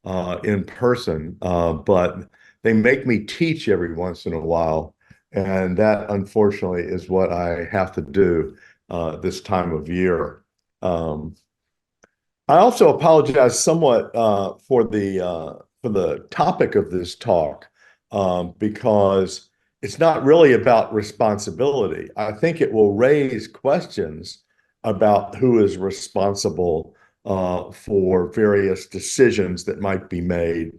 in person, but they make me teach every once in a while. And that, unfortunately, is what I have to do this time of year. Um, I also apologize somewhat for the topic of this talk, because it's not really about responsibility. I think it will raise questions about who is responsible for various decisions that might be made.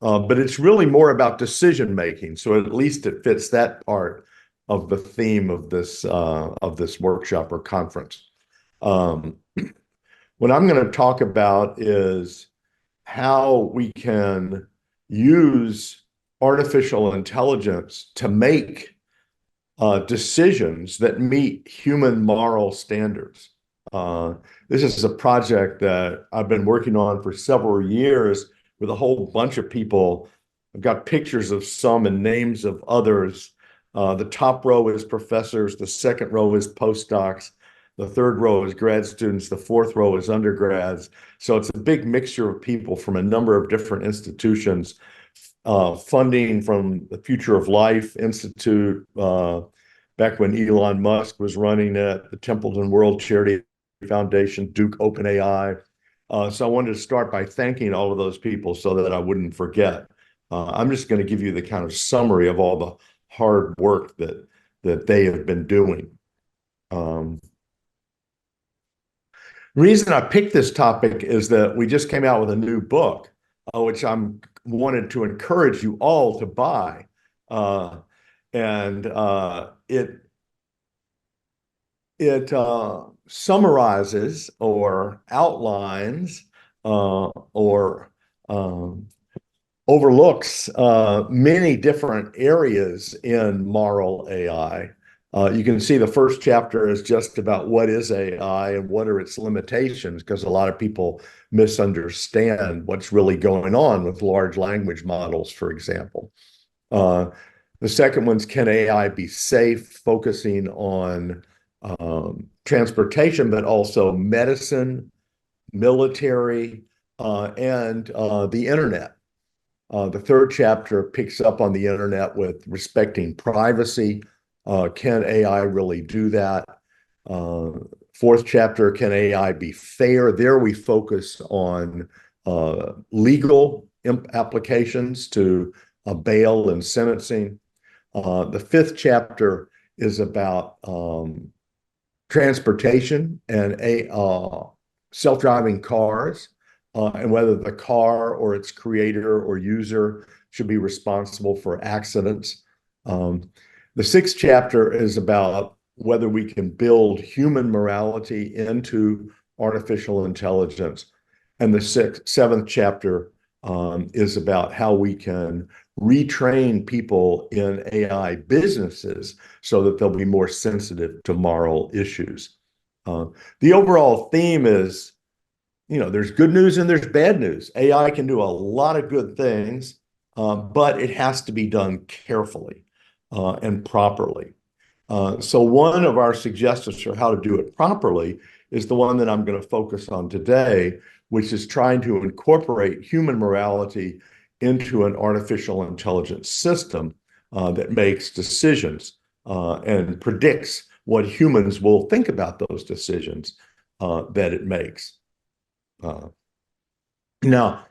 But it's really more about decision making. So at least it fits that part of the theme of this workshop or conference. Um, what I'm going to talk about is how we can use artificial intelligence to make decisions that meet human moral standards. Uh, this is a project that I've been working on for several years with a whole bunch of people. I've got pictures of some and names of others. The top row is professors, the second row is postdocs, the third row is grad students, the fourth row is undergrads. So it's a big mixture of people from a number of different institutions, funding from the Future of Life Institute, back when Elon Musk was running it, the Templeton World Charity Foundation, Duke OpenAI. So I wanted to start by thanking all of those people so that I wouldn't forget. I'm just going to give you the kind of summary of all the hard work that they have been doing. The reason I picked this topic is that we just came out with a new book, which I'm wanted to encourage you all to buy. And it summarizes or outlines or overlooks many different areas in moral AI. You can see the first chapter is just about what is AI and what are its limitations, because a lot of people misunderstand what's really going on with large language models, for example. Uh, the second one's can AI be safe, focusing on transportation, but also medicine, military, and the internet. The third chapter picks up on the internet with respecting privacy. Can AI really do that? Uh, Fourth chapter, can AI be fair? There we focus on legal applications to bail and sentencing. The fifth chapter is about transportation and self-driving cars, and whether the car or its creator or user should be responsible for accidents. The sixth chapter is about whether we can build human morality into artificial intelligence. And the seventh chapter is about how we can retrain people in AI businesses so that they'll be more sensitive to moral issues. The overall theme is, there's good news and there's bad news. AI can do a lot of good things, but it has to be done carefully and properly. So one of our suggestions for how to do it properly is the one that I'm going to focus on today, which is trying to incorporate human morality into an artificial intelligence system that makes decisions and predicts what humans will think about those decisions that it makes. Uh, Now,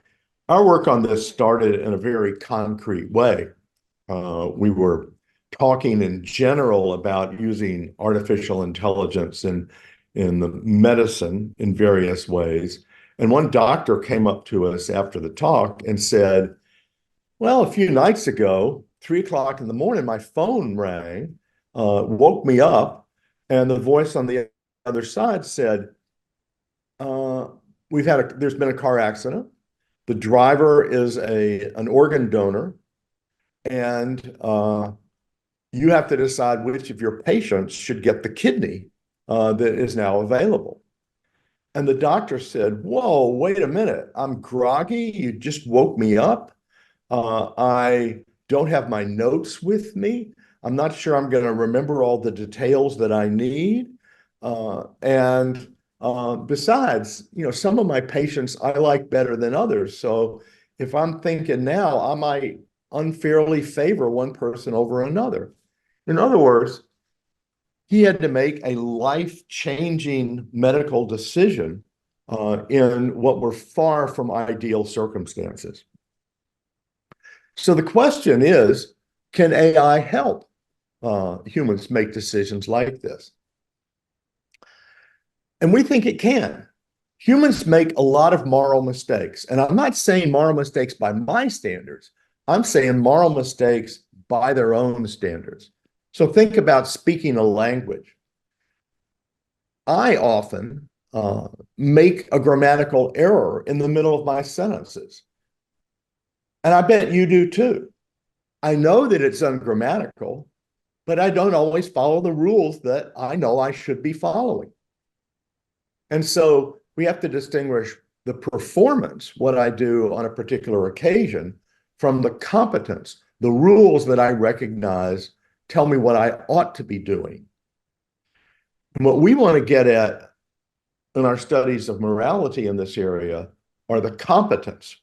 our work on this started in a very concrete way. We were talking in general about using artificial intelligence in the medicine in various ways. And one doctor came up to us after the talk and said, well, a few nights ago, 3 o'clock in the morning, my phone rang, woke me up, and the voice on the other side said, uh, there's been a car accident. The driver is an organ donor, and you have to decide which of your patients should get the kidney that is now available. And the doctor said, whoa, wait a minute. I'm groggy. You just woke me up. I don't have my notes with me. I'm not sure I'm going to remember all the details that I need. And besides, some of my patients I like better than others. So if I'm thinking now, I might unfairly favor one person over another. In other words, he had to make a life-changing medical decision in what were far from ideal circumstances. So the question is, can AI help humans make decisions like this? And we think it can. Humans make a lot of moral mistakes. And I'm not saying moral mistakes by my standards. I'm saying moral mistakes by their own standards. So think about speaking a language. I often make a grammatical error in the middle of my sentences. And I bet you do too. I know that it's ungrammatical, but I don't always follow the rules that I know I should be following. And so we have to distinguish the performance, what I do on a particular occasion, from the competence, the rules that I recognize tell me what I ought to be doing. And what we want to get at in our studies of morality in this area are the competence,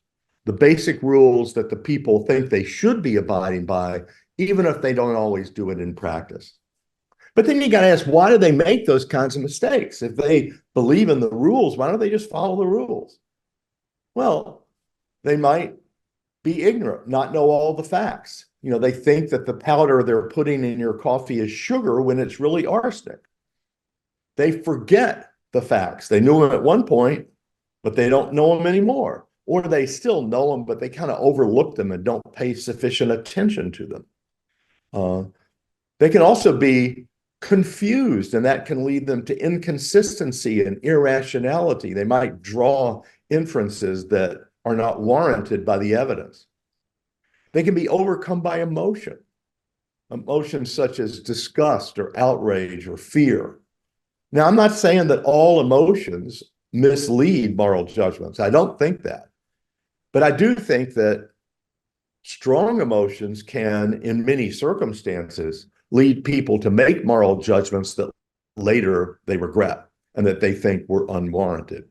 the basic rules that the people think they should be abiding by, even if they don't always do it in practice. But then you got to ask, why do they make those kinds of mistakes? If they believe in the rules, why don't they just follow the rules? Well, they might be ignorant, not know all the facts. You know, they think that the powder they're putting in your coffee is sugar when it's really arsenic. They forget the facts. They knew them at one point, but they don't know them anymore. Or they still know them, but they kind of overlook them and don't pay sufficient attention to them. They can also be confused, and that can lead them to inconsistency and irrationality. They might draw inferences that are not warranted by the evidence. They can be overcome by emotions such as disgust or outrage or fear. Now, I'm not saying that all emotions mislead moral judgments. I don't think that. But I do think that strong emotions can, in many circumstances, lead people to make moral judgments that later they regret and that they think were unwarranted.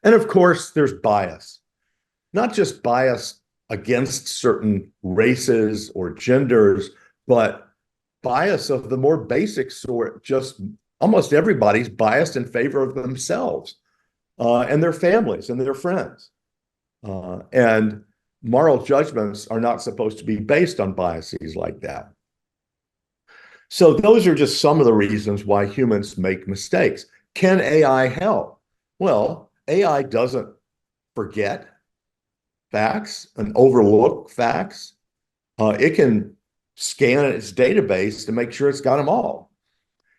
And of course, there's bias, not just bias against certain races or genders, but bias of the more basic sort. Just almost everybody's biased in favor of themselves and their families and their friends. And moral judgments are not supposed to be based on biases like that. So those are just some of the reasons why humans make mistakes. Can AI help? Well, AI doesn't forget facts and overlook facts. It can scan its database to make sure it's got them all.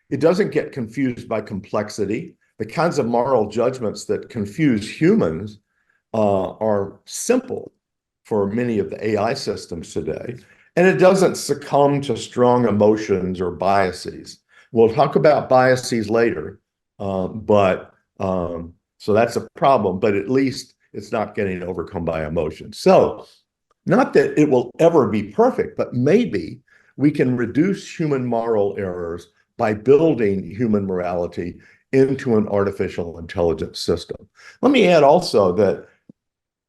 It doesn't get confused by complexity. The kinds of moral judgments that confuse humans are simple for many of the AI systems today. And it doesn't succumb to strong emotions or biases. We'll talk about biases later, so that's a problem, but at least it's not getting overcome by emotions. So not that it will ever be perfect, but maybe we can reduce human moral errors by building human morality into an artificial intelligence system. Let me add also that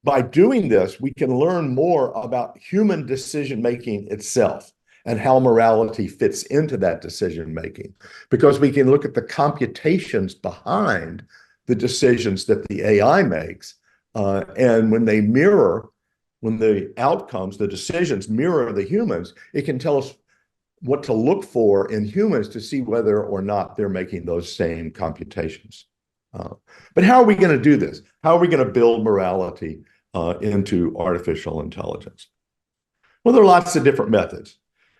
by doing this, we can learn more about human decision-making itself and how morality fits into that decision-making, because we can look at the computations behind the decisions that the AI makes. And when the outcomes, the decisions mirror the humans, it can tell us what to look for in humans to see whether or not they're making those same computations. But how are we going to do this? How are we going to build morality into artificial intelligence? Well, there are lots of different methods.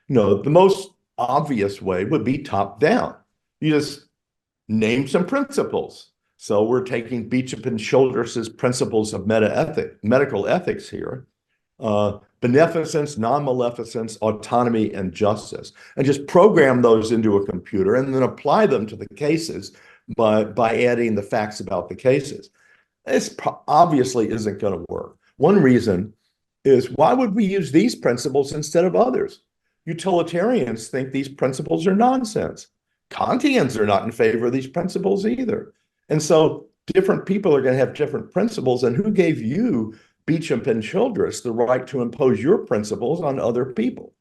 You know, the most obvious way would be top-down. You just name some principles. So we're taking Beecham and Childress's principles of medical ethics here. Beneficence, non-maleficence, autonomy, and justice, and just program those into a computer and then apply them to the cases by adding the facts about the cases. This obviously isn't going to work. One reason is, why would we use these principles instead of others? Utilitarians think these principles are nonsense. Kantians are not in favor of these principles either. And so different people are going to have different principles. And who gave you Beauchamp and Childress the right to impose your principles on other people?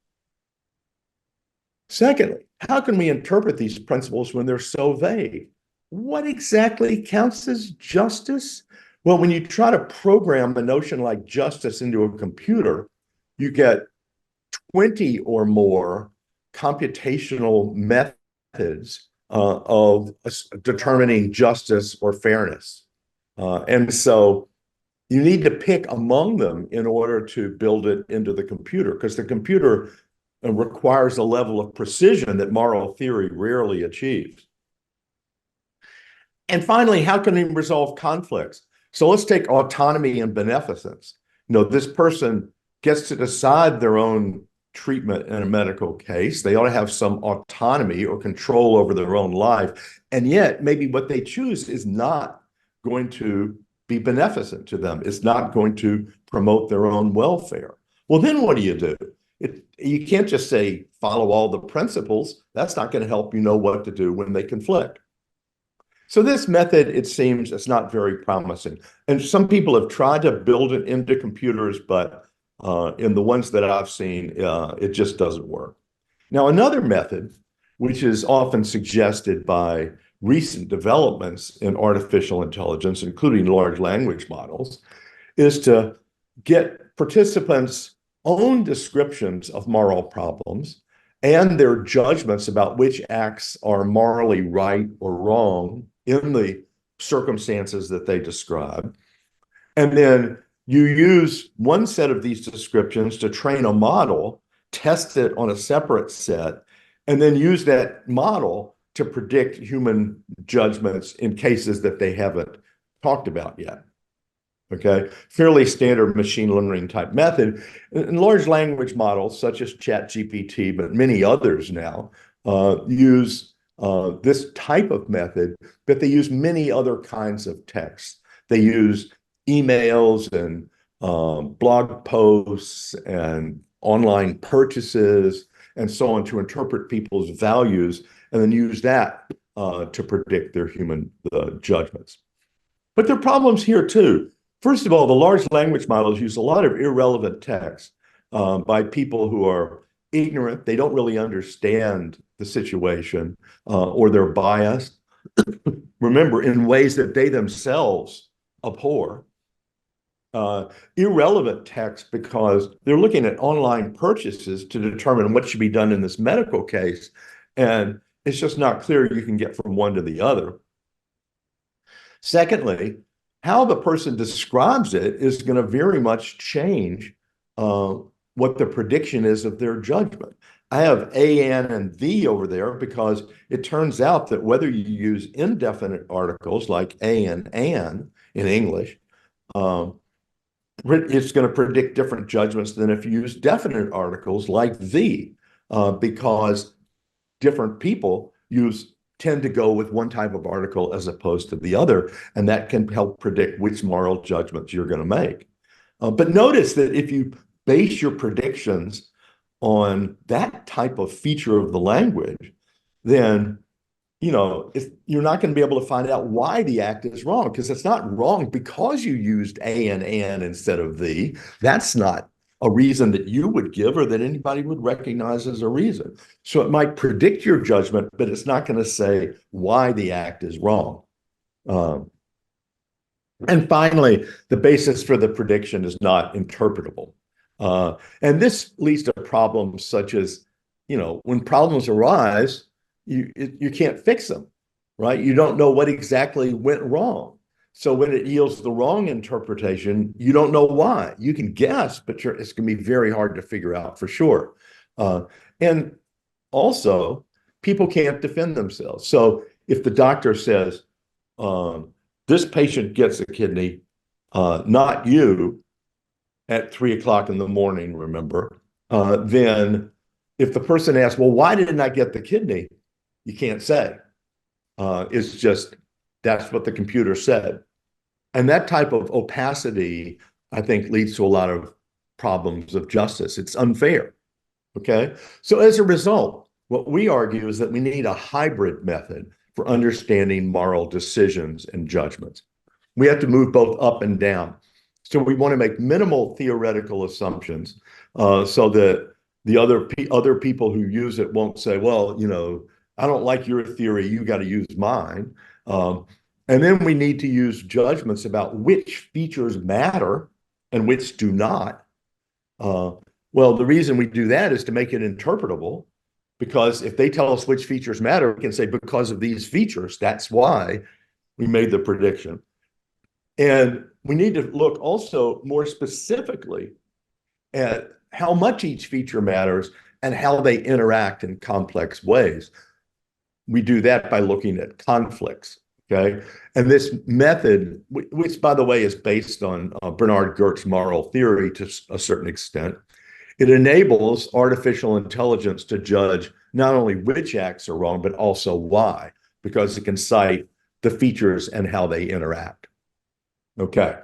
Secondly, how can we interpret these principles when they're so vague? What exactly counts as justice? Well, when you try to program a notion like justice into a computer, you get 20 or more computational methods of determining justice or fairness. And so you need to pick among them in order to build it into the computer, because the computer requires a level of precision that moral theory rarely achieves. And finally, how can we resolve conflicts? So let's take autonomy and beneficence. This person gets to decide their own treatment in a medical case. They ought to have some autonomy or control over their own life. And yet, maybe what they choose is not going to be beneficent to them. It's not going to promote their own welfare. Well, then what do? You can't just say, follow all the principles. That's not going to help you know what to do when they conflict. So this method, it seems, is not very promising. And some people have tried to build it into computers, but in the ones that I've seen, it just doesn't work. Now, another method, which is often suggested by recent developments in artificial intelligence, including large language models, is to get participants' own descriptions of moral problems and their judgments about which acts are morally right or wrong in the circumstances that they describe. And then you use one set of these descriptions to train a model, test it on a separate set, and then use that model to predict human judgments in cases that they haven't talked about yet. Okay, fairly standard machine learning type method. And large language models such as ChatGPT, but many others now, use this type of method, but they use many other kinds of text. They use emails and blog posts and online purchases and so on to interpret people's values, and then use that to predict their human judgments. But there are problems here too. First of all, the large language models use a lot of irrelevant text by people who are ignorant. They don't really understand the situation, or they're biased. Remember, in ways that they themselves abhor. Irrelevant text because they're looking at online purchases to determine what should be done in this medical case. And it's just not clear you can get from one to the other. Secondly, how the person describes it is going to very much change what the prediction is of their judgment. I have an and the over there because it turns out that whether you use indefinite articles like an in English, it's going to predict different judgments than if you use definite articles like the, because different people tend to go with one type of article as opposed to the other, and that can help predict which moral judgments you're going to make. But notice that if you base your predictions on that type of feature of the language, then you're not going to be able to find out why the act is wrong, because it's not wrong because you used an instead of the. That's not a reason that you would give or that anybody would recognize as a reason. So it might predict your judgment, but it's not going to say why the act is wrong. And finally, the basis for the prediction is not interpretable. And this leads to problems such as, when problems arise, you can't fix them, right? You don't know what exactly went wrong. So when it yields the wrong interpretation, you don't know why. You can guess, but it's going to be very hard to figure out for sure. And also, people can't defend themselves. So if the doctor says, this patient gets a kidney, not you, at 3 o'clock in the morning, remember, then if the person asks, well, why didn't I get the kidney? You can't say. It's just, that's what the computer said. And that type of opacity, I think, leads to a lot of problems of justice. It's unfair, okay? So as a result, what we argue is that we need a hybrid method for understanding moral decisions and judgments. We have to move both up and down. So we want to make minimal theoretical assumptions so that the other people who use it won't say, well, I don't like your theory, you got to use mine. And then we need to use judgments about which features matter and which do not. Well, the reason we do that is to make it interpretable, because if they tell us which features matter, we can say because of these features, that's why we made the prediction. And we need to look also more specifically at how much each feature matters and how they interact in complex ways. We do that by looking at conflicts, okay? And this method, which by the way is based on Bernard Gert's moral theory to a certain extent, it enables artificial intelligence to judge not only which acts are wrong, but also why, because it can cite the features and how they interact. Okay.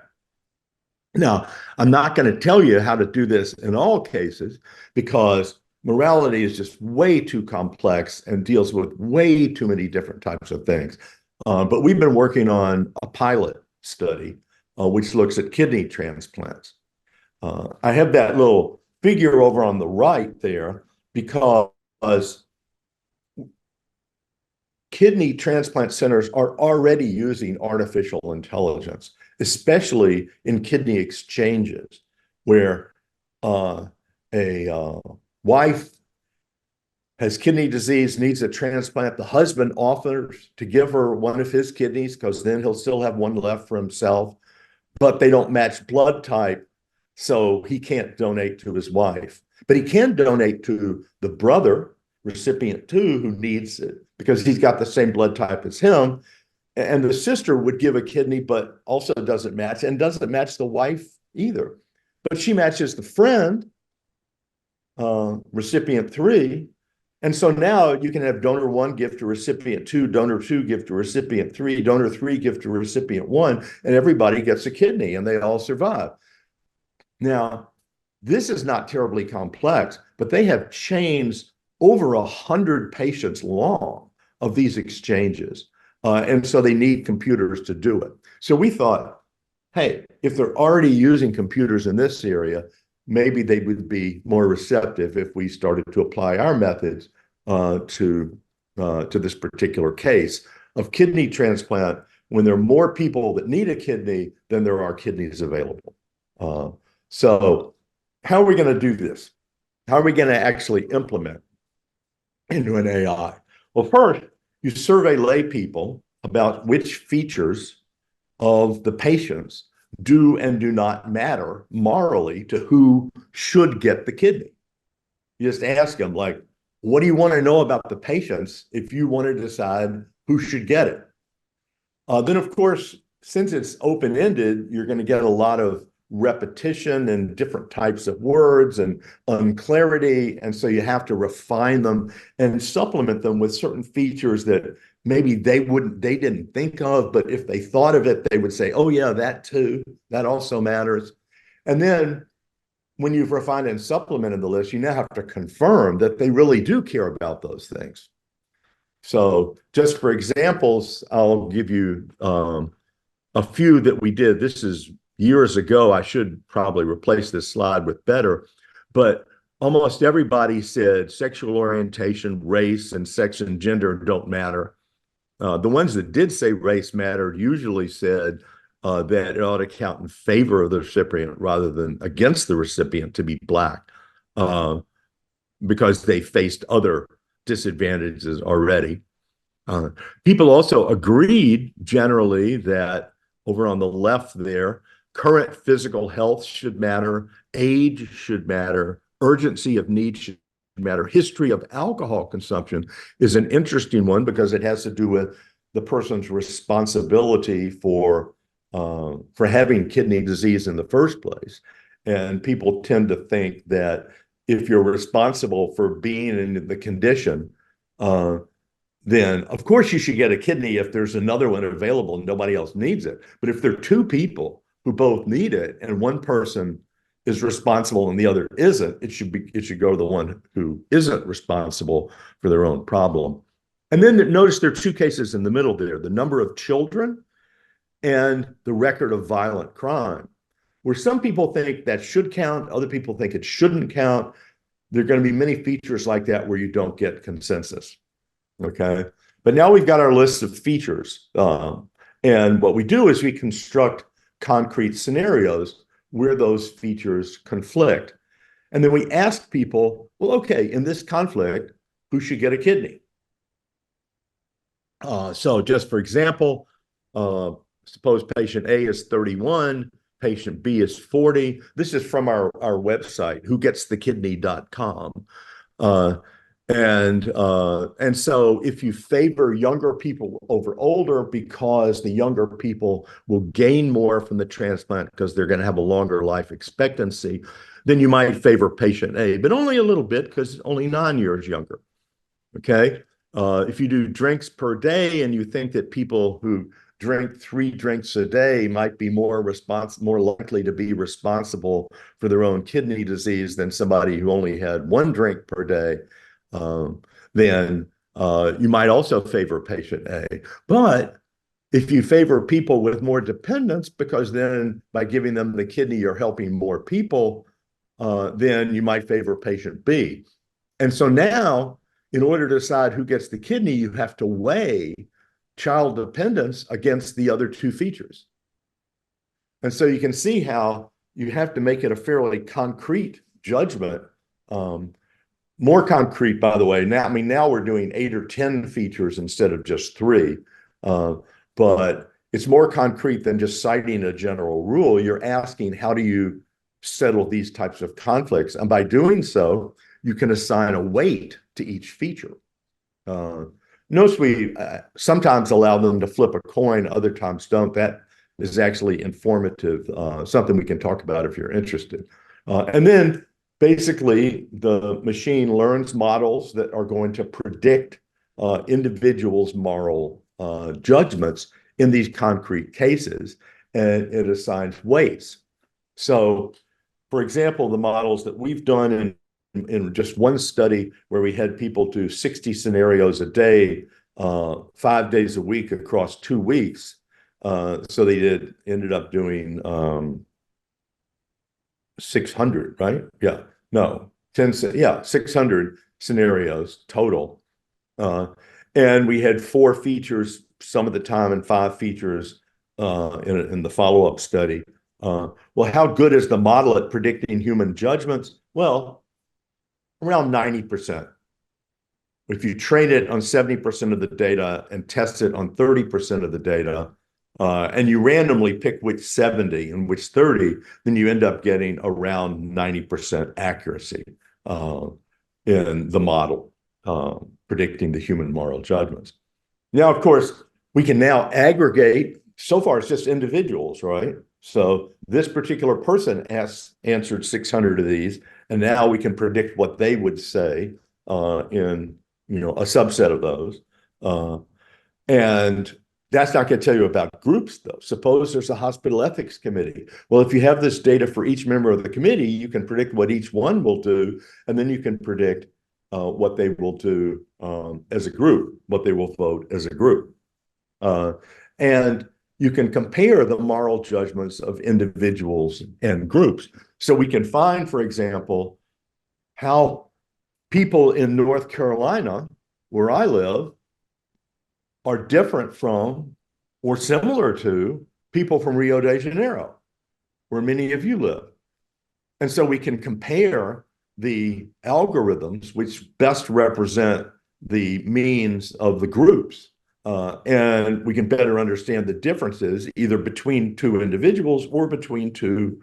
Now, I'm not going to tell you how to do this in all cases, because morality is just way too complex and deals with way too many different types of things. But we've been working on a pilot study which looks at kidney transplants. I have that little figure over on the right there because kidney transplant centers are already using artificial intelligence, especially in kidney exchanges, where a wife has kidney disease, needs a transplant. The husband offers to give her one of his kidneys because then he'll still have one left for himself, but they don't match blood type, so he can't donate to his wife. But he can donate to the brother, recipient two, who needs it because he's got the same blood type as him. And the sister would give a kidney, but also doesn't match, and doesn't match the wife either. But she matches the friend, recipient three. And so now you can have donor one give to recipient two, donor two give to recipient three, donor three give to recipient one, and everybody gets a kidney and they all survive. Now, this is not terribly complex, but they have chains over 100 patients long of these exchanges. And so they need computers to do it. So we thought, hey, if they're already using computers in this area, maybe they would be more receptive if we started to apply our methods to this particular case of kidney transplant when there are more people that need a kidney than there are kidneys available. So how are we going to do this? How are we going to actually implement into an AI? Well, first, you survey lay people about which features of the patients do and do not matter morally to who should get the kidney. You just ask them, like, what do you want to know about the patients if you want to decide who should get it? Then, of course, since it's open-ended, you're going to get a lot of repetition and different types of words and unclarity. And so you have to refine them and supplement them with certain features that maybe they didn't think of, but if they thought of it, they would say, oh yeah, that too, that also matters. And then when you've refined and supplemented the list, you now have to confirm that they really do care about those things. So just for examples, I'll give you a few that we did. This is years ago. I should probably replace this slide with better, but almost everybody said sexual orientation, race, and sex and gender don't matter. The ones that did say race mattered usually said that it ought to count in favor of the recipient rather than against the recipient to be Black, because they faced other disadvantages already. People also agreed generally that over on the left there, current physical health should matter, age should matter, urgency of need should matter. History of alcohol consumption is an interesting one because it has to do with the person's responsibility for having kidney disease in the first place. And people tend to think that if you're responsible for being in the condition, then of course you should get a kidney if there's another one available and nobody else needs it. But if there are two people who both need it and one person is responsible and the other isn't, it should go to the one who isn't responsible for their own problem. And then notice there are two cases in the middle there, the number of children and the record of violent crime. where some people think that should count, other people think it shouldn't count. There are going to be many features like that where you don't get consensus. Okay. But now we've got our list of features. And what we do is we construct concrete scenarios where those features conflict. And then we ask people, well, okay, in this conflict, who should get a kidney? So just for example, suppose patient A is 31, patient B is 40. This is from our website, whogetsthekidney.com. And so if you favor younger people over older because the younger people will gain more from the transplant because they're going to have a longer life expectancy, then you might favor patient A, but only a little bit because it's only 9 years younger. Okay. If you do drinks per day and you think that people who drink 3 drinks a day might be more likely to be responsible for their own kidney disease than somebody who only had 1 drink per day, then you might also favor patient A. But if you favor people with more dependence, because then by giving them the kidney, you're helping more people, then you might favor patient B. And so now, in order to decide who gets the kidney, you have to weigh child dependence against the other 2 features. And so you can see how you have to make it a fairly concrete judgment. More concrete, by the way. Now we're doing 8 or 10 features instead of just 3. But it's more concrete than just citing a general rule. You're asking, how do you settle these types of conflicts? And by doing so, you can assign a weight to each feature. Notice we sometimes allow them to flip a coin, other times don't. That is actually informative, something we can talk about if you're interested. And then basically, the machine learns models that are going to predict individuals' moral judgments in these concrete cases, and it assigns weights. So, for example, the models that we've done in just one study where we had people do 60 scenarios a day, 5 days a week across 2 weeks. So they ended up doing 600, right? Yeah, no, 600 scenarios total. And we had 4 features some of the time and 5 features in the follow-up study. Well, how good is the model at predicting human judgments? Well, around 90%. If you train it on 70% of the data and test it on 30% of the data, and you randomly pick which 70 and which 30, then you end up getting around 90% accuracy in the model predicting the human moral judgments. Now, of course, we can now aggregate. So far, it's just individuals, right? So this particular person answered 600 of these, and now we can predict what they would say in a subset of those. And that's not going to tell you about groups, though. Suppose there's a hospital ethics committee. Well, if you have this data for each member of the committee, you can predict what each one will do, and then you can predict what they will do as a group, what they will vote as a group. And you can compare the moral judgments of individuals and groups. So we can find, for example, how people in North Carolina, where I live, are different from or similar to people from Rio de Janeiro, where many of you live. And so we can compare the algorithms which best represent the means of the groups. And we can better understand the differences either between 2 individuals or between 2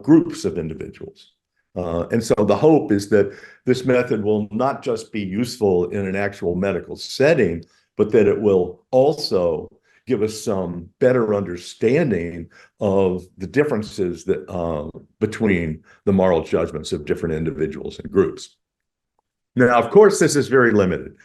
groups of individuals. And so the hope is that this method will not just be useful in an actual medical setting, but that it will also give us some better understanding of the differences that between the moral judgments of different individuals and groups. Now, of course, this is very limited.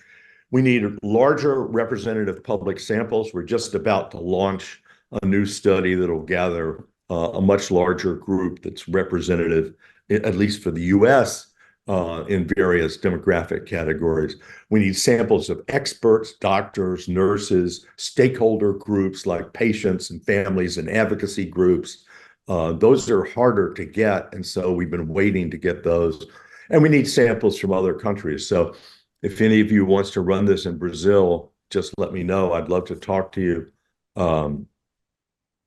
We need larger representative public samples. We're just about to launch a new study that will gather a much larger group that's representative, at least for the US, in various demographic categories. We need samples of experts, doctors, nurses, stakeholder groups like patients and families and advocacy groups, Those are harder to get, and so we've been waiting to get those. And we need samples from other countries. So if any of you wants to run this in Brazil, just let me know. I'd love to talk to you. Um,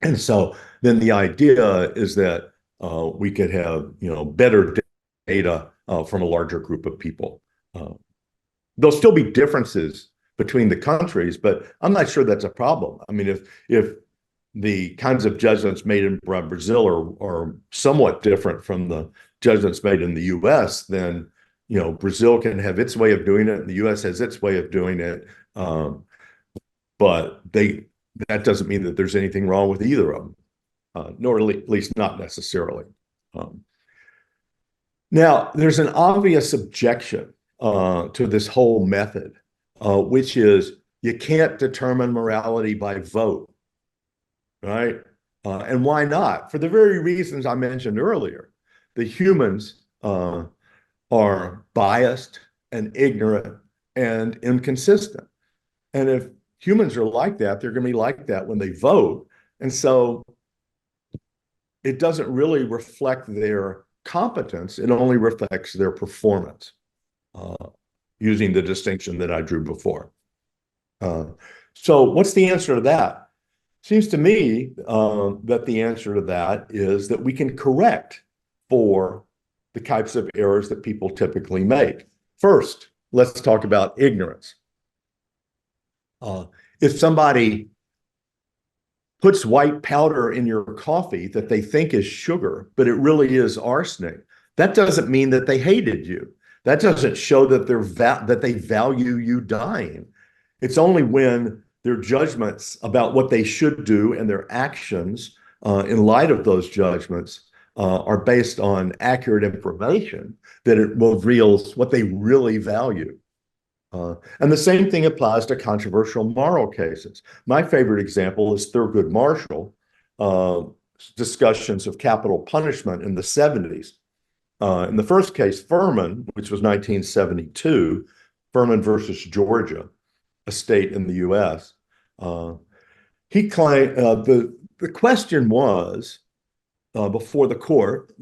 and so then the idea is that we could have, better data from a larger group of people. There'll still be differences between the countries, but I'm not sure that's a problem. I mean, if the kinds of judgments made in Brazil are somewhat different from the judgments made in the U.S., then Brazil can have its way of doing it, and the U.S. has its way of doing it. But that doesn't mean that there's anything wrong with either of them, nor at least not necessarily. Now, there's an obvious objection to this whole method, which is you can't determine morality by vote, right? And why not? For the very reasons I mentioned earlier. The humans are biased and ignorant and inconsistent. And if humans are like that, they're going to be like that when they vote. And so it doesn't really reflect their competence. It only reflects their performance, using the distinction that I drew before. So what's the answer to that? Seems to me that the answer to that is that we can correct for the types of errors that people typically make. First, let's talk about ignorance. If somebody puts white powder in your coffee that they think is sugar, but it really is arsenic, that doesn't mean that they hated you. That doesn't show that that they value you dying. It's only when their judgments about what they should do and their actions in light of those judgments are based on accurate information that it reveals what they really value. And the same thing applies to controversial moral cases. My favorite example is Thurgood Marshall, discussions of capital punishment in the 70s. In the first case, Furman, which was 1972, Furman versus Georgia, a state in the U.S., he claimed the question was before the court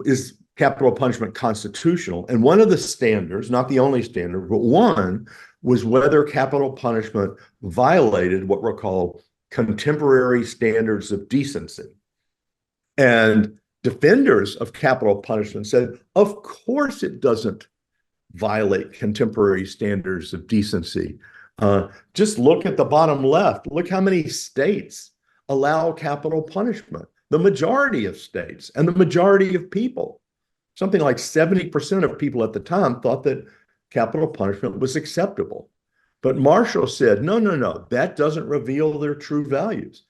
is capital punishment constitutional? And one of the standards, not the only standard, but one was whether capital punishment violated what were called contemporary standards of decency. And defenders of capital punishment said, of course it doesn't violate contemporary standards of decency. Just look at the bottom left. Look how many states allow capital punishment. The majority of states and the majority of people. Something like 70% of people at the time thought that capital punishment was acceptable. But Marshall said, no, that doesn't reveal their true values.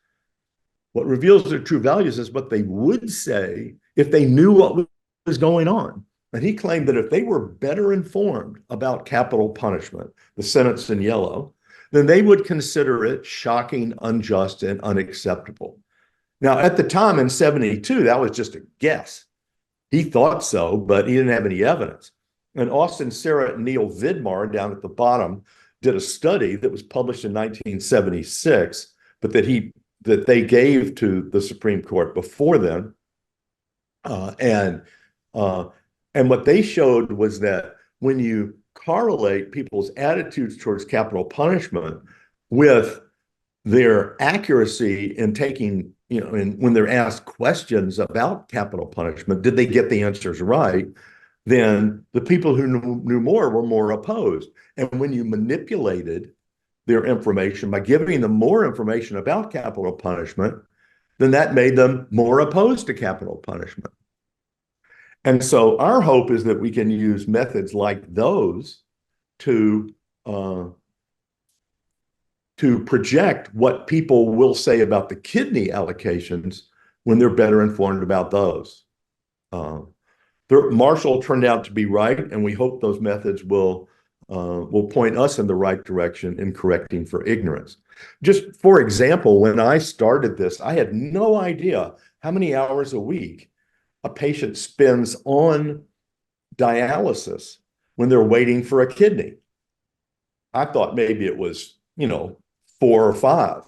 What reveals their true values is what they would say if they knew what was going on. And he claimed that if they were better informed about capital punishment, the sentence in yellow, then they would consider it shocking, unjust, and unacceptable. Now, at the time in 72, that was just a guess. He thought so, but he didn't have any evidence. And Austin Serrett and Neil Vidmar down at the bottom did a study that was published in 1976, but that they gave to the Supreme Court before then. And what they showed was that when you correlate people's attitudes towards capital punishment with their accuracy in taking, when they're asked questions about capital punishment, did they get the answers right? Then the people who knew more were more opposed. And when you manipulated their information by giving them more information about capital punishment, then that made them more opposed to capital punishment. And so our hope is that we can use methods like those to project what people will say about the kidney allocations when they're better informed about those. Marshall turned out to be right, and we hope those methods will point us in the right direction in correcting for ignorance. Just for example, when I started this, I had no idea how many hours a week a patient spends on dialysis when they're waiting for a kidney. I thought maybe it was, 4 or 5.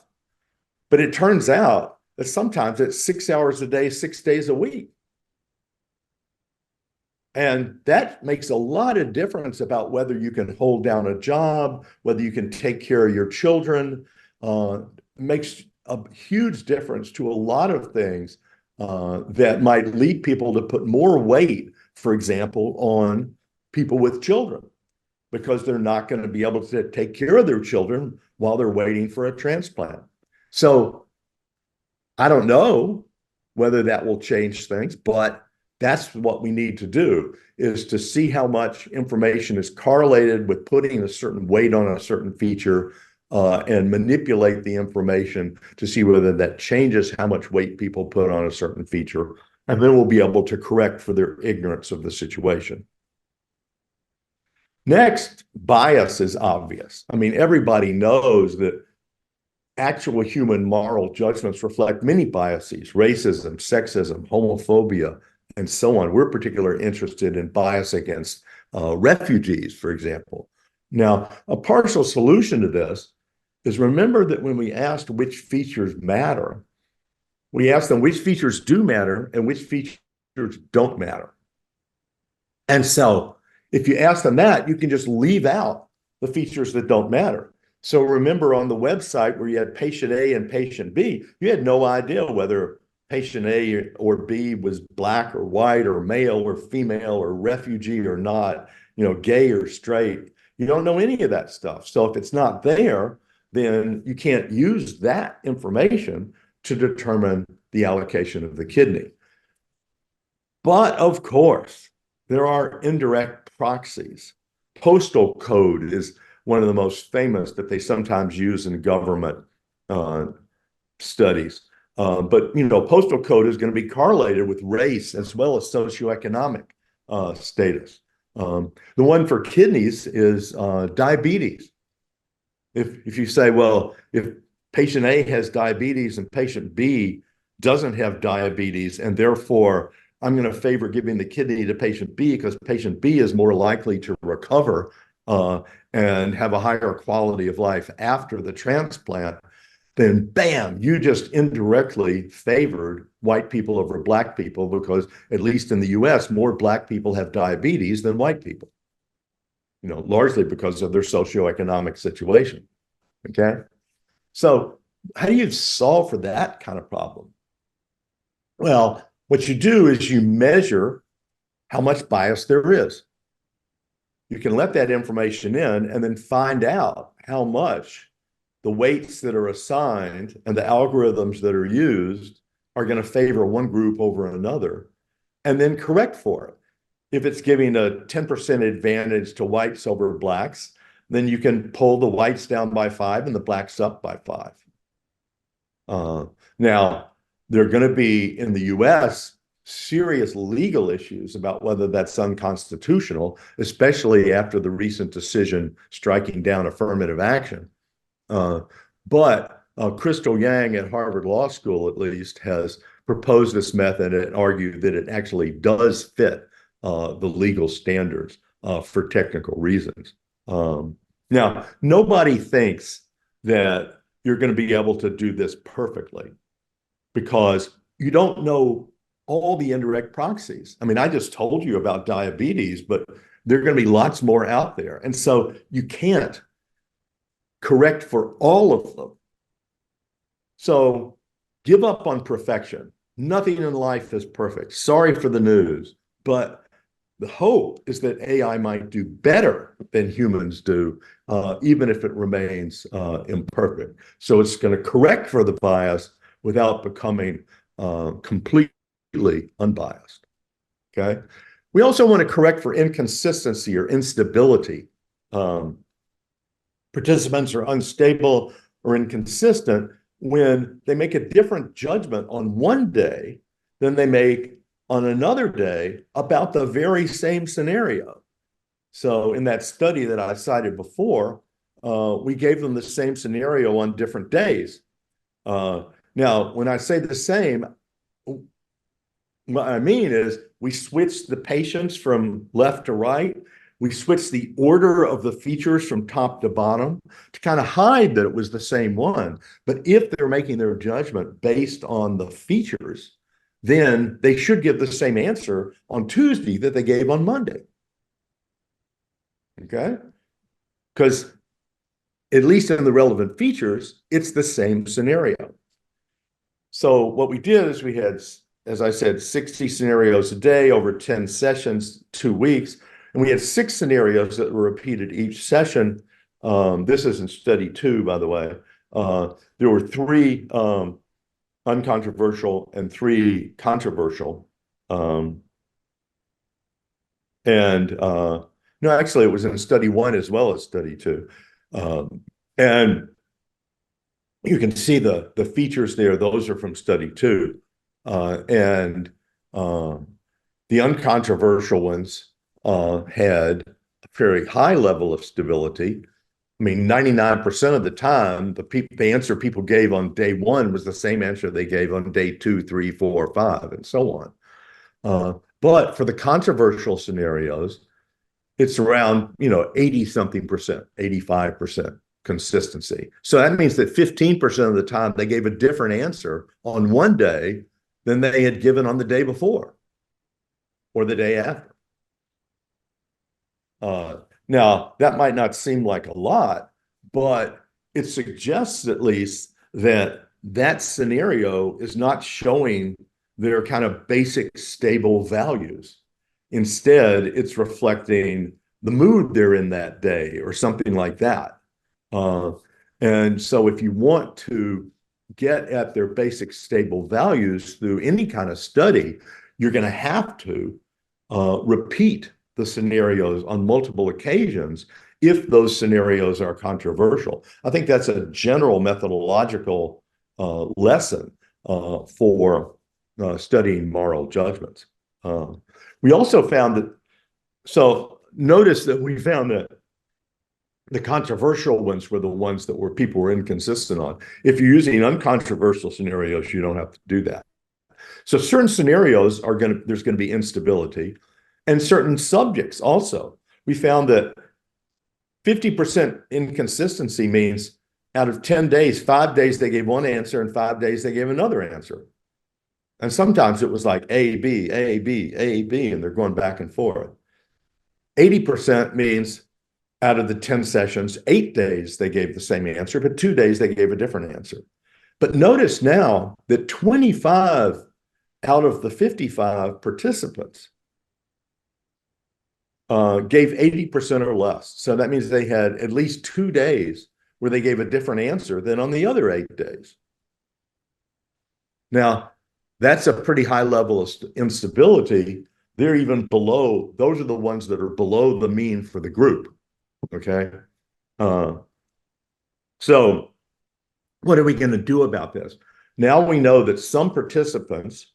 But it turns out sometimes it's 6 hours a day, 6 days a week. And that makes a lot of difference about whether you can hold down a job, whether you can take care of your children. Makes a huge difference to a lot of things that might lead people to put more weight, for example, on people with children, because they're not going to be able to take care of their children while they're waiting for a transplant. So I don't know whether that will change things, but that's what we need to do, is to see how much information is correlated with putting a certain weight on a certain feature, and manipulate the information to see whether that changes how much weight people put on a certain feature. And then we'll be able to correct for their ignorance of the situation. Next, bias is obvious. I mean, everybody knows that actual human moral judgments reflect many biases: racism, sexism, homophobia, and so on. We're particularly interested in bias against refugees, for example. Now, a partial solution to this is, remember that when we asked which features matter, we asked them which features do matter and which features don't matter. And so if you ask them that, you can just leave out the features that don't matter. So remember, on the website where you had patient A and patient B, you had no idea whether patient A or B was black or white or male or female or refugee or not, gay or straight. You don't know any of that stuff. So if it's not there, then you can't use that information to determine the allocation of the kidney. But of course, there are indirect proxies. Postal code is one of the most famous that they sometimes use in government studies. But postal code is going to be correlated with race as well as socioeconomic status. The one for kidneys is diabetes. If you say, well, if patient A has diabetes and patient B doesn't have diabetes, and therefore I'm going to favor giving the kidney to patient B because patient B is more likely to recover and have a higher quality of life after the transplant, then bam, you just indirectly favored white people over black people, because at least in the US, more black people have diabetes than white people, largely because of their socioeconomic situation. Okay. So how do you solve for that kind of problem? Well, what you do is you measure how much bias there is. You can let that information in and then find out how much the weights that are assigned and the algorithms that are used are going to favor one group over another, and then correct for it. If it's giving a 10% advantage to whites over blacks, then you can pull the whites down by 5 and the blacks up by 5. Now, there are going to be, in the US, serious legal issues about whether that's unconstitutional, especially after the recent decision striking down affirmative action. But Crystal Yang at Harvard Law School, at least, has proposed this method and argued that it actually does fit the legal standards for technical reasons. Now, nobody thinks that you're going to be able to do this perfectly, because you don't know all the indirect proxies. I mean, I just told you about diabetes, but there are going to be lots more out there. And so you can't correct for all of them. So give up on perfection. Nothing in life is perfect. Sorry for the news, but the hope is that AI might do better than humans do, even if it remains imperfect. So it's going to correct for the bias without becoming completely unbiased. Okay. We also want to correct for inconsistency or instability. Participants are unstable or inconsistent when they make a different judgment on one day than they make on another day about the very same scenario. So in that study that I cited before, we gave them the same scenario on different days. Now, when I say the same, what I mean is we switched the patients from left to right. We switched the order of the features from top to bottom to kind of hide that it was the same one. But if they're making their judgment based on the features, then they should give the same answer on Tuesday that they gave on Monday. Okay? Because at least in the relevant features, it's the same scenario. So what we did is we had, as I said, 60 scenarios a day over 10 sessions, 2 weeks. And we had 6 scenarios that were repeated each session. This is in study 2, by the way. There were 3 uncontroversial and 3 controversial. No, actually, it was in study 1 as well as study 2. And you can see the features there. Those are from study 2. The uncontroversial ones had a very high level of stability. I mean, 99% of the time, the answer people gave on day 1 was the same answer they gave on day 2, 3, 4, 5, and so on. But for the controversial scenarios, it's around 80-something%, 85% consistency. So that means that 15% of the time they gave a different answer on one day than they had given on the day before or the day after. Now, that might not seem like a lot, but it suggests at least that that scenario is not showing their kind of basic stable values. Instead, it's reflecting the mood they're in that day or something like that. And so if you want to get at their basic stable values through any kind of study, you're going to have to repeat the scenarios on multiple occasions if those scenarios are controversial. I think that's a general methodological lesson for studying moral judgments. We also found that, so notice that we found that the controversial ones were the ones that people were inconsistent on. If you're using uncontroversial scenarios, you don't have to do that. So certain scenarios there's going to be instability, and certain subjects also. We found that 50% inconsistency means out of 10 days, 5 days they gave one answer and 5 days they gave another answer. And sometimes it was like A, B, A, B, A, B, and they're going back and forth. 80% means out of the 10 sessions, 8 days they gave the same answer, but 2 days they gave a different answer. But notice now that 25 out of the 55 participants gave 80% or less. So that means they had at least 2 days where they gave a different answer than on the other 8 days. Now, that's a pretty high level of instability. They're even below, those are the ones that are below the mean for the group, okay? So what are we going to do about this? Now we know that some participants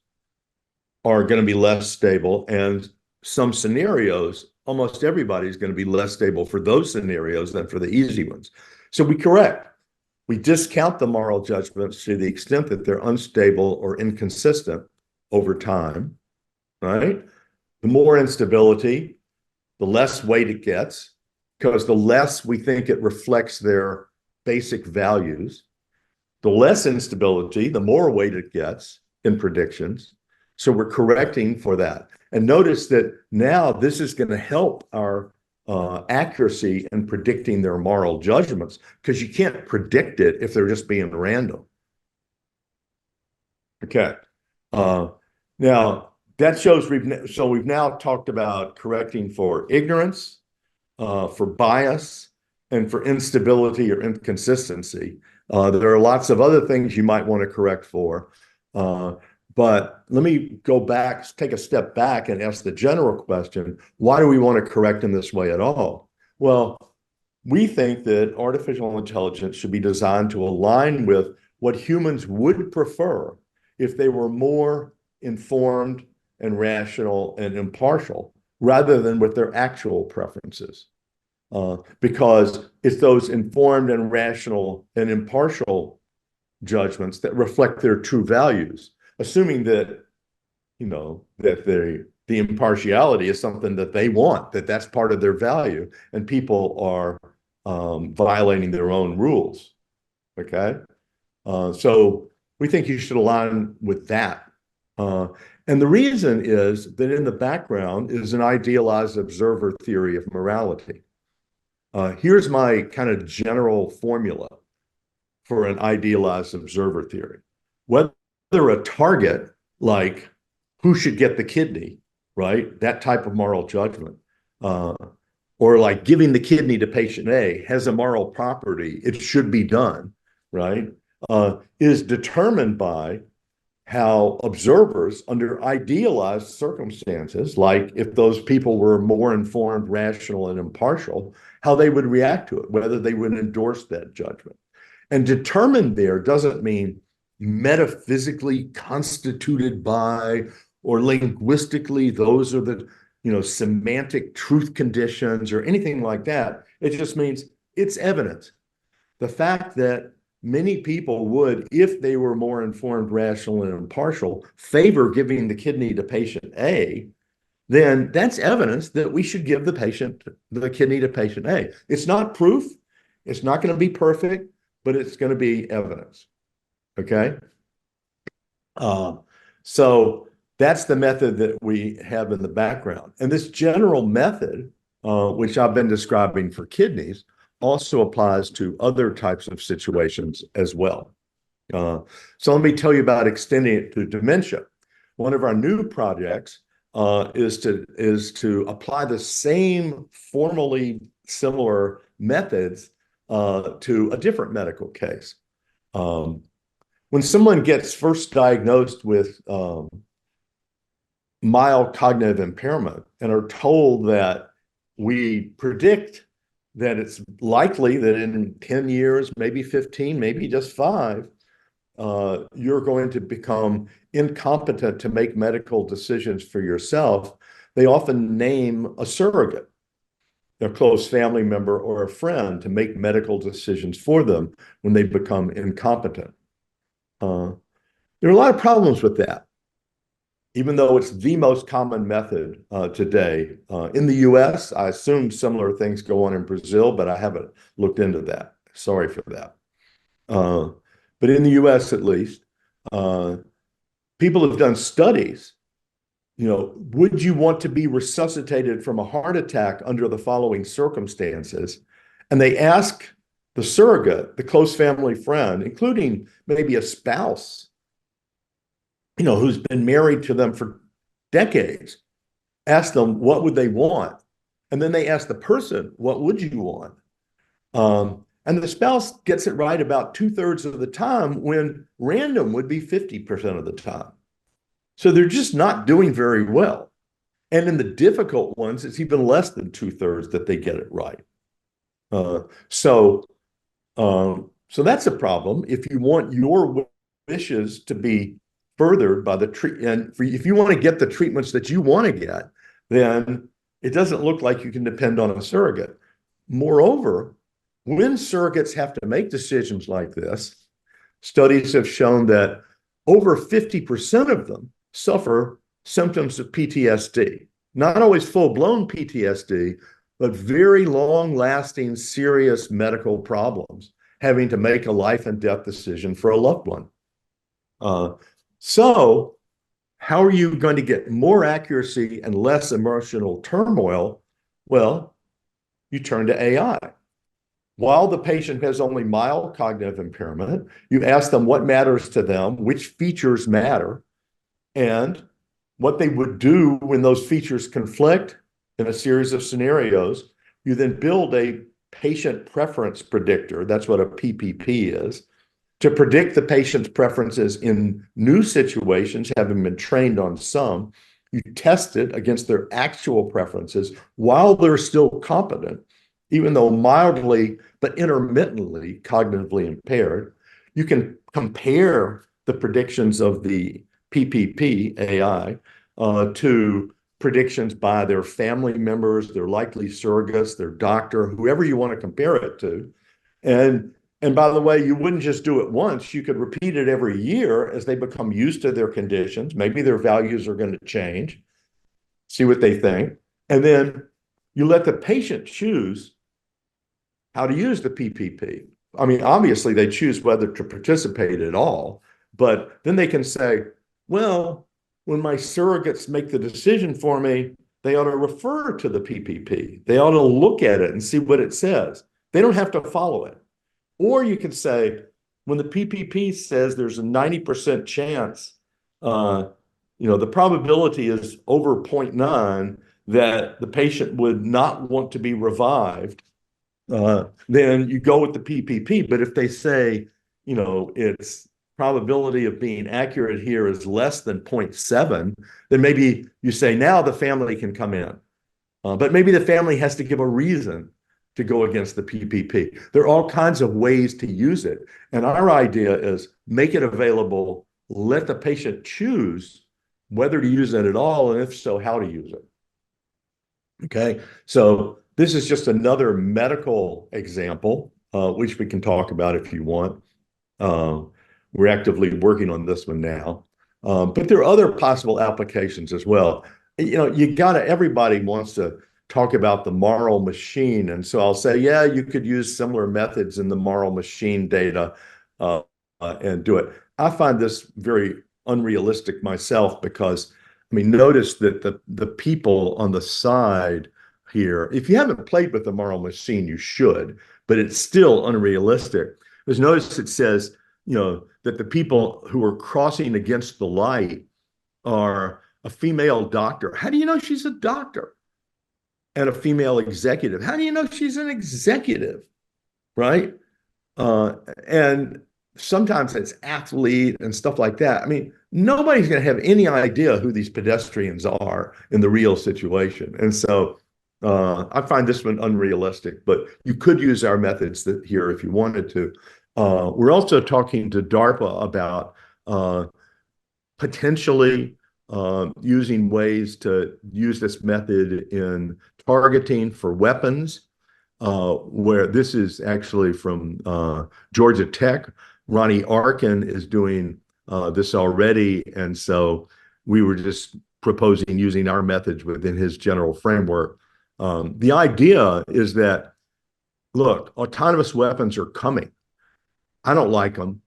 are going to be less stable, and some scenarios, almost everybody is going to be less stable for those scenarios than for the easy ones. So we correct. We discount the moral judgments to the extent that they're unstable or inconsistent over time, right? The more instability, the less weight it gets, because the less we think it reflects their basic values. The less instability, the more weight it gets in predictions. So we're correcting for that. And notice that now this is going to help our accuracy in predicting their moral judgments, because you can't predict it if they're just being random. Okay. Now that shows we've now talked about correcting for ignorance, for bias, and for instability or inconsistency. There are lots of other things you might want to correct for. But let me go back, take a step back and ask the general question, why do we want to correct in this way at all? Well, we think that artificial intelligence should be designed to align with what humans would prefer if they were more informed and rational and impartial, rather than with their actual preferences. Because it's those informed and rational and impartial judgments that reflect their true values, assuming that, that they the impartiality is something that they want, that's part of their value, and people are violating their own rules. Okay. So we think you should align with that. And the reason is that in the background is an idealized observer theory of morality. Here's my kind of general formula for an idealized observer theory. Whether a target, like who should get the kidney, right? That type of moral judgment, or like giving the kidney to patient A has a moral property, it should be done, right? Is determined by how observers under idealized circumstances, like if those people were more informed, rational, and impartial, how they would react to it, whether they would endorse that judgment. And determined there doesn't mean metaphysically constituted by or linguistically, those are the, semantic truth conditions or anything like that. It just means it's evidence. The fact that many people would, if they were more informed, rational, and impartial, favor giving the kidney to patient A, then that's evidence that we should give the kidney to patient A. It's not proof. It's not going to be perfect, but it's going to be evidence. Okay. So that's the method that we have in the background. And this general method, which I've been describing for kidneys, also applies to other types of situations as well. So let me tell you about extending it to dementia. One of our new projects is to apply the same formally similar methods to a different medical case. When someone gets first diagnosed with mild cognitive impairment and are told that we predict that it's likely that in 10 years, maybe 15, maybe just 5, you're going to become incompetent to make medical decisions for yourself, they often name a surrogate, a close family member or a friend, to make medical decisions for them when they become incompetent. There are a lot of problems with that, even though it's the most common method today. In the US, I assume similar things go on in Brazil, but I haven't looked into that. Sorry for that. But in the US, at least, people have done studies. Would you want to be resuscitated from a heart attack under the following circumstances? And they ask the surrogate, the close family friend, including maybe a spouse, who's been married to them for decades, ask them what would they want, and then they ask the person, what would you want? And the spouse gets it right about 2/3 of the time, when random would be 50% of the time. So they're just not doing very well. And in the difficult ones, it's even less than 2/3 that they get it right. So that's a problem. If you want your wishes to be furthered by the treatment, and if you want to get the treatments that you want to get, then it doesn't look like you can depend on a surrogate. Moreover, when surrogates have to make decisions like this, studies have shown that over 50% of them suffer symptoms of PTSD, not always full-blown PTSD, but very long-lasting, serious medical problems, having to make a life and death decision for a loved one. So how are you going to get more accuracy and less emotional turmoil? Well, you turn to AI. While the patient has only mild cognitive impairment, you ask them what matters to them, which features matter, and what they would do when those features conflict in a series of scenarios. You then build a patient preference predictor, that's what a PPP is, to predict the patient's preferences in new situations, having been trained on some. You test it against their actual preferences while they're still competent, even though mildly but intermittently cognitively impaired. You can compare the predictions of the PPP AI to predictions by their family members, their likely surrogates, their doctor, whoever you want to compare it to. And by the way, you wouldn't just do it once. You could repeat it every year as they become used to their conditions. Maybe their values are going to change. see what they think, and then you let the patient choose how to use the PPP. I mean, obviously they choose whether to participate at all, but then they can say, well, when my surrogates make the decision for me, they ought to refer to the PPP. They ought to look at it and see what it says. They don't have to follow it. Or you could say, when the PPP says there's a 90% chance, the probability is over 0.9 that the patient would not want to be revived, then you go with the PPP. But if they say, its probability of being accurate here is less than 0.7, then maybe you say now the family can come in. But maybe the family has to give a reason to go against the PPP. There are all kinds of ways to use it. And our idea is make it available, let the patient choose whether to use it at all, and if so, how to use it. Okay, so this is just another medical example, which we can talk about if you want. We're actively working on this one now. But there are other possible applications as well. Everybody wants to talk about the moral machine. And so I'll say, yeah, you could use similar methods in the moral machine data and do it. I find this very unrealistic myself because, notice that the people on the side here, if you haven't played with the moral machine, you should, but it's still unrealistic. Because notice it says, that the people who are crossing against the light are a female doctor. How do you know she's a doctor? And a female executive. How do you know she's an executive? Right? And sometimes it's athlete and stuff like that. Nobody's going to have any idea who these pedestrians are in the real situation. And so I find this one unrealistic, but you could use our methods here if you wanted to. We're also talking to DARPA about potentially using ways to use this method in targeting for weapons, where this is actually from Georgia Tech. Ronnie Arkin is doing this already. And so we were just proposing using our methods within his general framework. The idea is that, look, autonomous weapons are coming. I don't like them.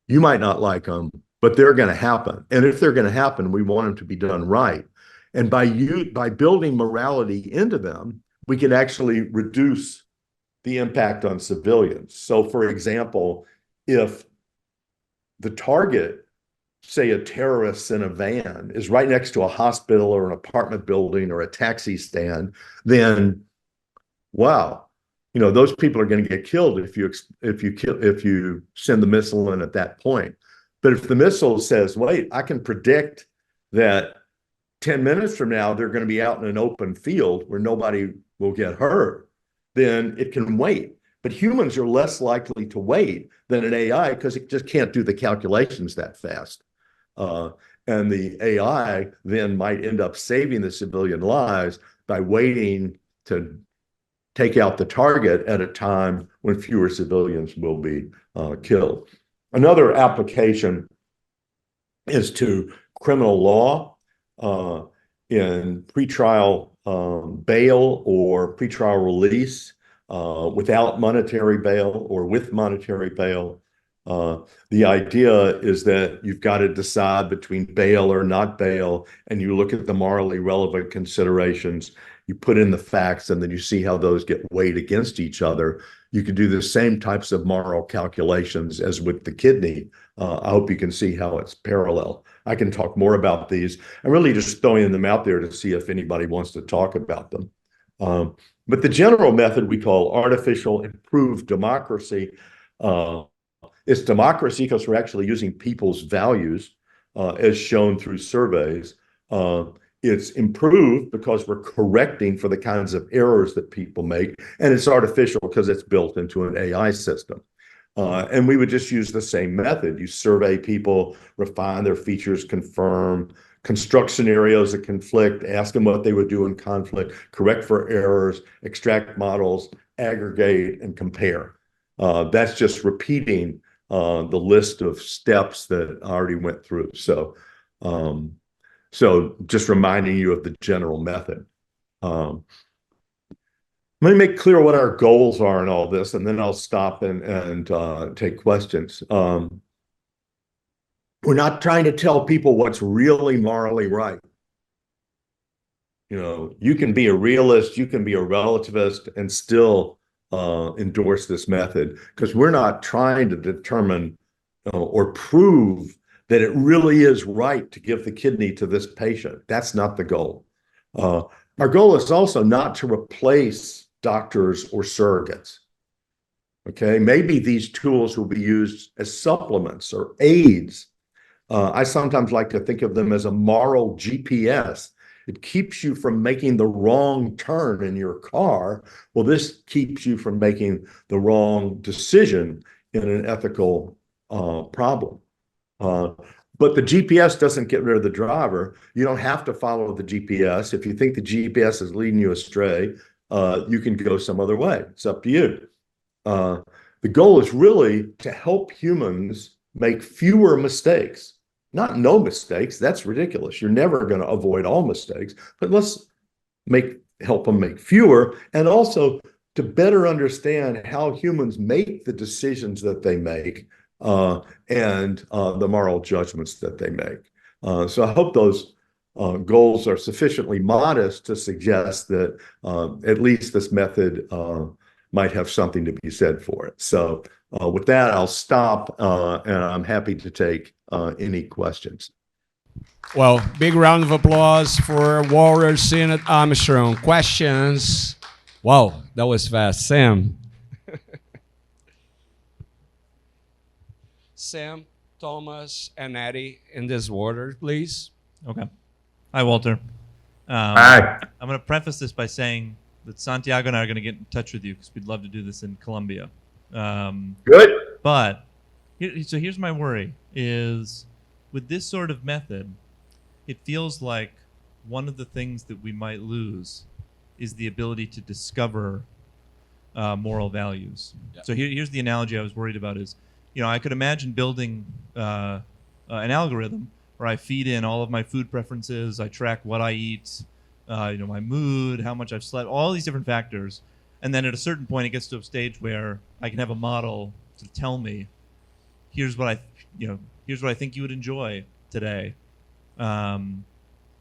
You might not like them, but they're going to happen. And if they're going to happen, we want them to be done right. And by building morality into them, we can actually reduce the impact on civilians. So, for example, if the target, say a terrorist in a van, is right next to a hospital or an apartment building or a taxi stand, then wow, those people are going to get killed if you send the missile in at that point. But if the missile says, wait, I can predict that 10 minutes from now they're going to be out in an open field where nobody will get hurt, then it can wait. But humans are less likely to wait than an AI because it just can't do the calculations that fast. And the AI then might end up saving the civilian lives by waiting to take out the target at a time when fewer civilians will be killed. Another application is to criminal law in pretrial bail or pretrial release without monetary bail or with monetary bail. The idea is that you've got to decide between bail or not bail, and you look at the morally relevant considerations, you put in the facts, and then you see how those get weighed against each other. You could do the same types of moral calculations as with the kidney. I hope you can see how it's parallel. I can talk more about these. I'm really just throwing them out there to see if anybody wants to talk about them. But the general method we call artificial improved democracy. It's democracy because we're actually using people's values as shown through surveys. It's improved because we're correcting for the kinds of errors that people make. And it's artificial because it's built into an AI system. And we would just use the same method. You survey people, refine their features, confirm, construct scenarios that conflict, ask them what they would do in conflict, correct for errors, extract models, aggregate, and compare. That's just repeating the list of steps that I already went through. So So just reminding you of the general method. Um, Let me make clear what our goals are in all this, and then I'll stop and take questions. We're not trying to tell people what's really morally right. You can be a realist, you can be a relativist, and still endorse this method, because we're not trying to determine or prove that it really is right to give the kidney to this patient. That's not the goal. Our goal is also not to replace doctors or surrogates. Okay, maybe these tools will be used as supplements or aids. I sometimes like to think of them as a moral GPS. It keeps you from making the wrong turn in your car. Well, this keeps you from making the wrong decision in an ethical problem. Uh, but the GPS doesn't get rid of the driver. You don't have to follow the GPS. If you think the GPS is leading you astray, you can go some other way. It's up to you. The goal is really to help humans make fewer mistakes. Not no mistakes. That's ridiculous. You're never going to avoid all mistakes, but let's help them make fewer, and also to better understand how humans make the decisions that they make, and the moral judgments that they make. So I hope those goals are sufficiently modest to suggest that at least this method might have something to be said for it. So with that, I'll stop, and I'm happy to take any questions. Well, big round of applause for Warrior Sinnott-Armstrong. Questions? Wow, that was fast. Sam. Sam, Thomas, and Eddie in this order, please. Okay. Hi, Walter. Hi. I'm going to preface this by saying that Santiago and I are going to get in touch with you because we'd love to do this in Colombia. Good. But so here's my worry: is with this sort of method, it feels like one of the things that we might lose is the ability to discover moral values. Yeah. So here's the analogy I was worried about: is I could imagine building an algorithm where I feed in all of my food preferences, I track what I eat, my mood, how much I've slept, all these different factors. And then at a certain point, it gets to a stage where I can have a model to tell me, here's what I think you would enjoy today. And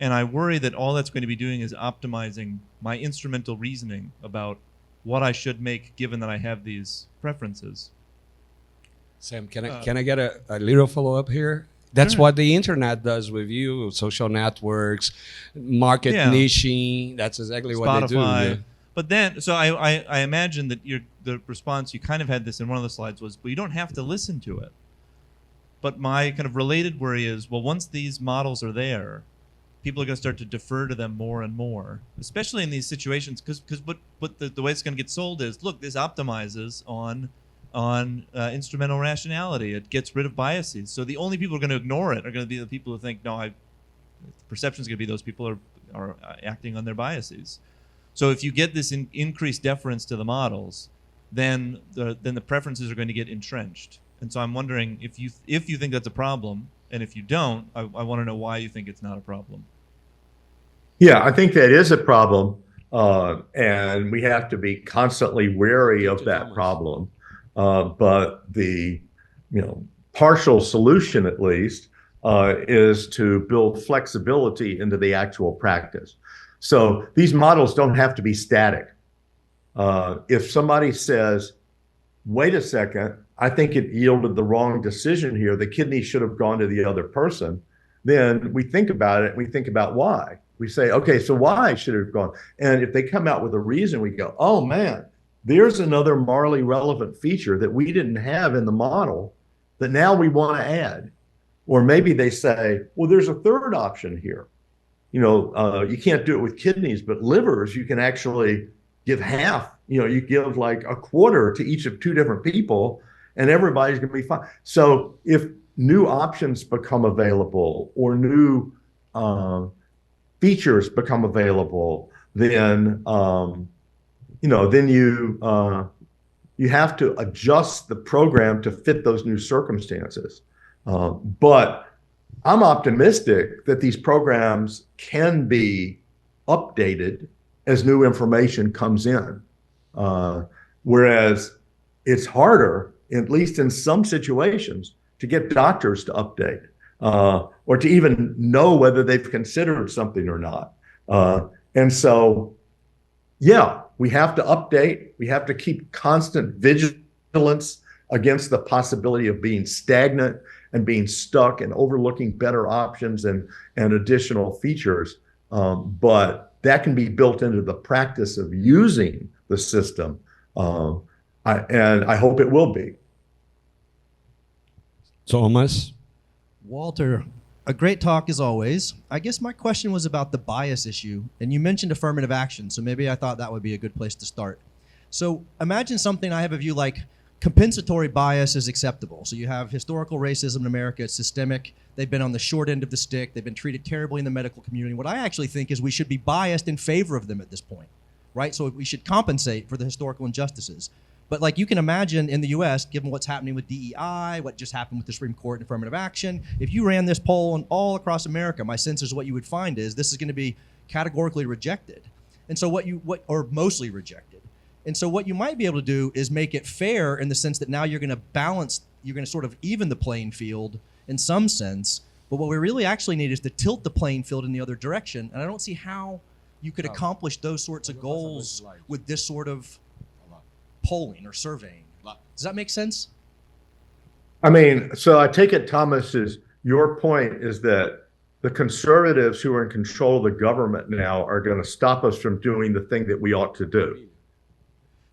I worry that all that's going to be doing is optimizing my instrumental reasoning about what I should make, given that I have these preferences. Sam, can I get a little follow-up here? That's sure. What the internet does with you, social networks, market niching. That's exactly Spotify. What they do. Yeah. But then, so I imagine that the response, you kind of had this in one of the slides, was, well, you don't have to listen to it. But my kind of related worry is, well, once these models are there, people are going to start to defer to them more and more, especially in these situations, because the way it's going to get sold is, look, this optimizes on instrumental rationality. It gets rid of biases. So the only people who are going to ignore it are going to be the people who think, no, the perception is going to be those people are acting on their biases. So if you get this increased deference to the models, then the preferences are going to get entrenched. And so I'm wondering if you think that's a problem, and if you don't, I want to know why you think it's not a problem. Yeah, I think that is a problem, and we have to be constantly wary of that problem. But the partial solution, at least, is to build flexibility into the actual practice. So these models don't have to be static. If somebody says, wait a second, I think it yielded the wrong decision here, the kidney should have gone to the other person, then we think about it, and we think about why. We say, okay, so why should it have gone? And if they come out with a reason, we go, oh man, there's another morally relevant feature that we didn't have in the model that now we want to add. Or maybe they say, well, there's a third option here. You can't do it with kidneys, but livers, you can actually give half. You give like a quarter to each of two different people, and everybody's going to be fine. So if new options become available or new features become available, then then you have to adjust the program to fit those new circumstances. But I'm optimistic that these programs can be updated as new information comes in. Whereas it's harder, at least in some situations, to get doctors to update or to even know whether they've considered something or not. And so, yeah, we have to update. We have to keep constant vigilance against the possibility of being stagnant and being stuck and overlooking better options and additional features. But that can be built into the practice of using the system. And I hope it will be. Thomas? Walter, a great talk as always. I guess my question was about the bias issue, and you mentioned affirmative action, so maybe I thought that would be a good place to start. So imagine something, I have a view like compensatory bias is acceptable. So you have historical racism in America, it's systemic, they've been on the short end of the stick, they've been treated terribly in the medical community. What I actually think is we should be biased in favor of them at this point, right? So we should compensate for the historical injustices. But like you can imagine in the US, given what's happening with DEI, what just happened with the Supreme Court and affirmative action, if you ran this poll all across America, my sense is what you would find is this is going to be categorically rejected. And so or mostly rejected. And so what you might be able to do is make it fair in the sense that now you're going to balance, you're going to sort of even the playing field in some sense. But what we really actually need is to tilt the playing field in the other direction. And I don't see how you could accomplish those sorts of goals with this sort of polling or surveying. Does that make sense? I mean, so I take it, Thomas, is your point is that the conservatives who are in control of the government now are going to stop us from doing the thing that we ought to do.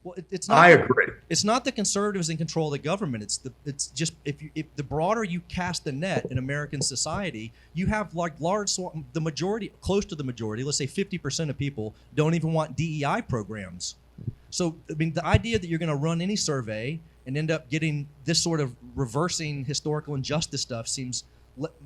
Well, it's not. I agree. It's not the conservatives in control of the government. It's just if the broader you cast the net in American society, you have like the majority, close to the majority, let's say 50% of people don't even want DEI programs. So, I mean, the idea that you're going to run any survey and end up getting this sort of reversing historical injustice stuff seems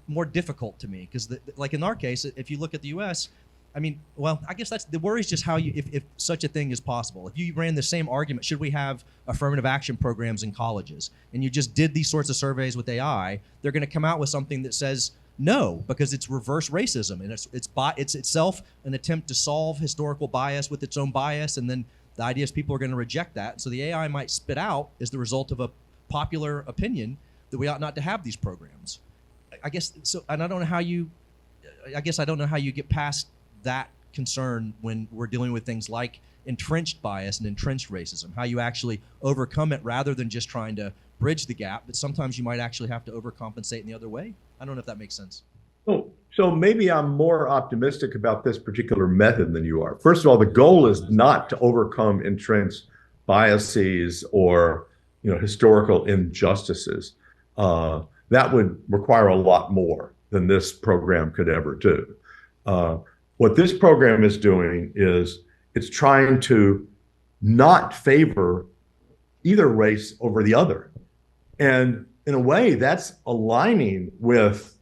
more difficult to me because, like in our case, if you look at the U.S., I mean, well, I guess that's the worry is just how you, if such a thing is possible. If you ran the same argument, should we have affirmative action programs in colleges, and you just did these sorts of surveys with AI, they're going to come out with something that says no, because it's reverse racism, and it's itself an attempt to solve historical bias with its own bias, and then the idea is people are going to reject that. So the AI might spit out as the result of a popular opinion that we ought not to have these programs. I guess so, and I don't know how you get past that concern when we're dealing with things like entrenched bias and entrenched racism, how you actually overcome it rather than just trying to bridge the gap, but sometimes you might actually have to overcompensate in the other way. I don't know if that makes sense. So maybe I'm more optimistic about this particular method than you are. First of all, the goal is not to overcome entrenched biases or historical injustices. That would require a lot more than this program could ever do. What this program is doing is it's trying to not favor either race over the other. And in a way, that's aligning with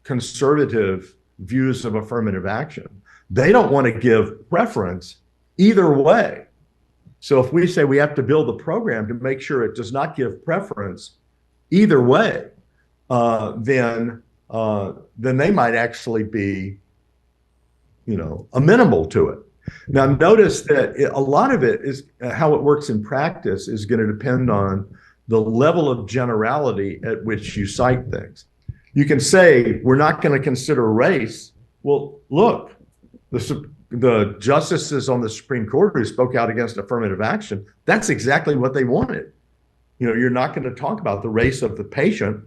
conservative views of affirmative action. They don't want to give preference either way. So if we say we have to build a program to make sure it does not give preference either way, then they might actually be amenable to it. Now, notice that a lot of it is how it works in practice is going to depend on the level of generality at which you cite things. You can say, we're not going to consider race. Well, look, the justices on the Supreme Court who spoke out against affirmative action, that's exactly what they wanted. You're not going to talk about the race of the patient,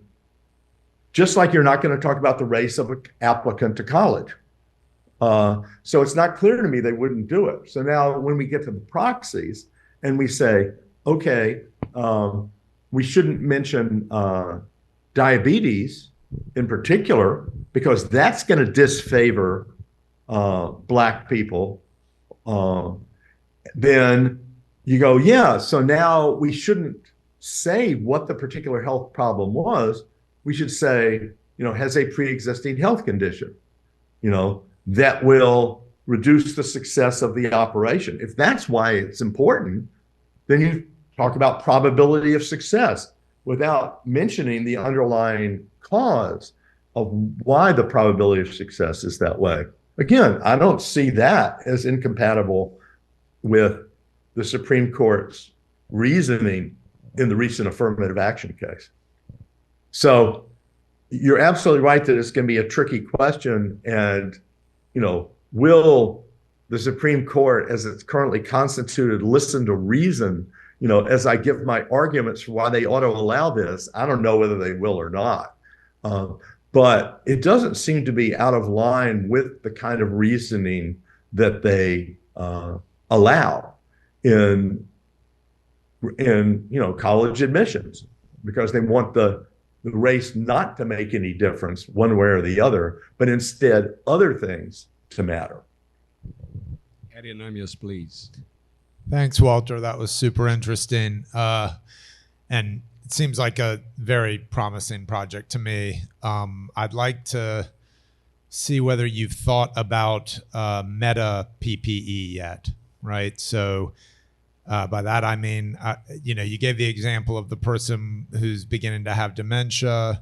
just like you're not going to talk about the race of an applicant to college. So it's not clear to me they wouldn't do it. So now when we get to the proxies and we say, okay, we shouldn't mention diabetes in particular, because that's going to disfavor Black people, then you go, yeah, so now we shouldn't say what the particular health problem was. We should say, has a pre-existing health condition, that will reduce the success of the operation. If that's why it's important, then you talk about probability of success without mentioning the underlying cause. of why the probability of success is that way. Again, I don't see that as incompatible with the Supreme Court's reasoning in the recent affirmative action case. So you're absolutely right that it's going to be a tricky question. And, will the Supreme Court, as it's currently constituted, listen to reason? As I give my arguments for why they ought to allow this, I don't know whether they will or not. But it doesn't seem to be out of line with the kind of reasoning that they allow in college admissions, because they want the race not to make any difference one way or the other, but instead other things to matter. Anonymous, please. Thanks, Walter. That was super interesting. And it seems like a very promising project to me. I'd like to see whether you've thought about meta PPE yet, right? So by that, I mean, you gave the example of the person who's beginning to have dementia.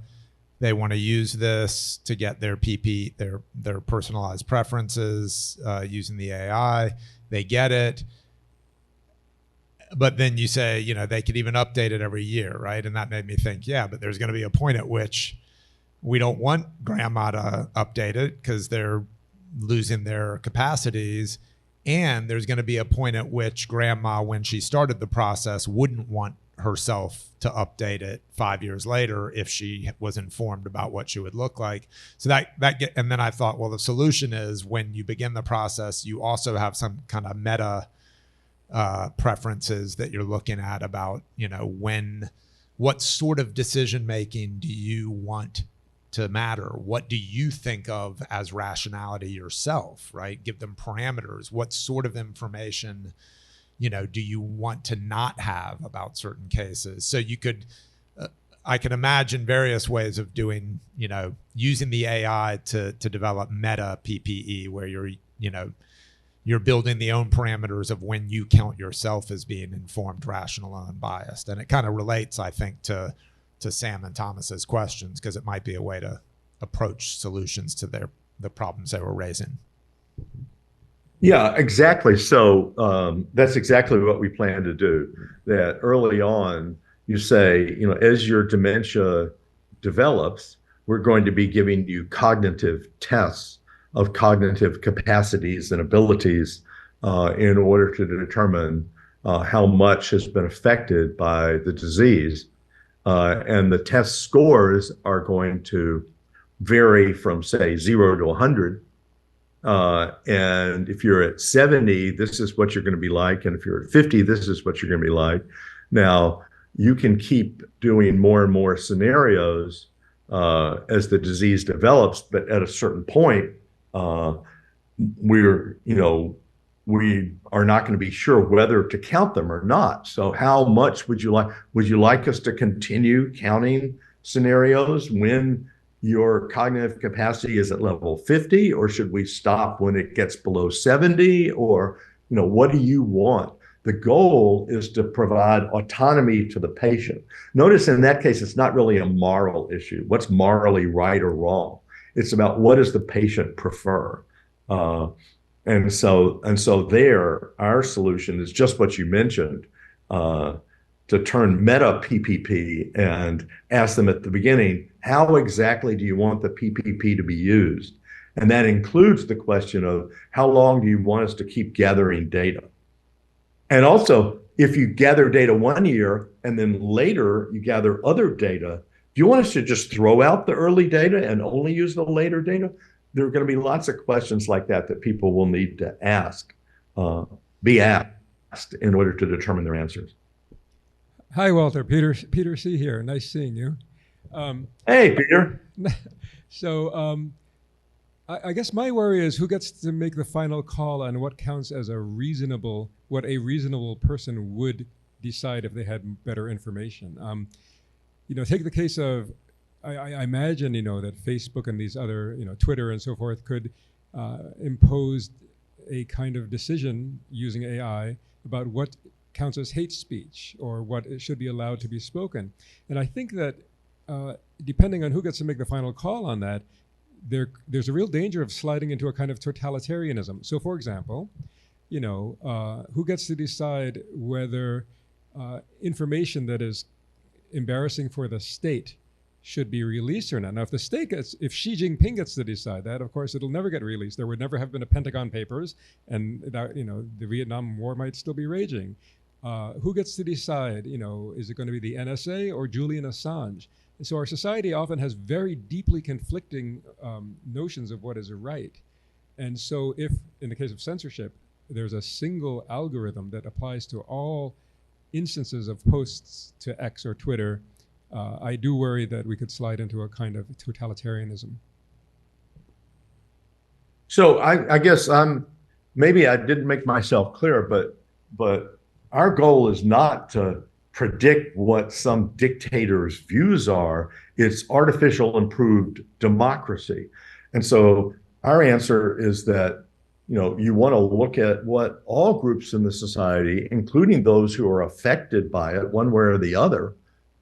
They want to use this to get their their personalized preferences using the AI. They get it. But then you say, they could even update it every year, right? And that made me think, yeah, but there's going to be a point at which we don't want grandma to update it because they're losing their capacities. And there's going to be a point at which grandma, when she started the process, wouldn't want herself to update it 5 years later if she was informed about what she would look like. So and then I thought, well, the solution is when you begin the process, you also have some kind of meta preferences that you're looking at about, what sort of decision making do you want to matter? What do you think of as rationality yourself, right? Give them parameters. What sort of information, do you want to not have about certain cases? So you could, I can imagine various ways of doing, using the AI to develop meta PPE where you're building the own parameters of when you count yourself as being informed, rational, and unbiased. And it kind of relates, I think, to Sam and Thomas's questions, because it might be a way to approach solutions to the problems they were raising. Yeah, exactly. So that's exactly what we plan to do. That early on, you say, as your dementia develops, we're going to be giving you cognitive tests of cognitive capacities and abilities in order to determine how much has been affected by the disease. And the test scores are going to vary from, say, 0 to 100. And if you're at 70, this is what you're going to be like. And if you're at 50, this is what you're going to be like. Now, you can keep doing more and more scenarios as the disease develops, but at a certain point, we are not going to be sure whether to count them or not. So how much would you like us to continue counting scenarios when your cognitive capacity is at level 50, or should we stop when it gets below 70? Or, what do you want? The goal is to provide autonomy to the patient. Notice in that case, it's not really a moral issue. What's morally right or wrong? It's about what does the patient prefer. And so there, our solution is just what you mentioned, to turn meta PPP and ask them at the beginning, how exactly do you want the PPP to be used? And that includes the question of how long do you want us to keep gathering data? And also, if you gather data 1 year and then later you gather other data, do you want us to just throw out the early data and only use the later data? There are going to be lots of questions like that people will need to be asked in order to determine their answers. Hi, Walter. Peter C. here. Nice seeing you. Hey, Peter. So I guess my worry is who gets to make the final call on what counts as what a reasonable person would decide if they had better information. Take the case of, I imagine, that Facebook and these other, Twitter and so forth could impose a kind of decision using AI about what counts as hate speech or what should be allowed to be spoken. And I think that depending on who gets to make the final call on that, there's a real danger of sliding into a kind of totalitarianism. So, for example, who gets to decide whether information that is embarrassing for the state should be released or not? Now, if Xi Jinping gets to decide that, of course, it'll never get released. There would never have been a Pentagon Papers, and the Vietnam War might still be raging. Who gets to decide? Is it going to be the NSA or Julian Assange? And so our society often has very deeply conflicting notions of what is right. And so if, in the case of censorship, there's a single algorithm that applies to all instances of posts to X or Twitter, I do worry that we could slide into a kind of totalitarianism. So I guess maybe I didn't make myself clear, but our goal is not to predict what some dictator's views are. It's artificial improved democracy. And so our answer is that, you want to look at what all groups in the society, including those who are affected by it one way or the other,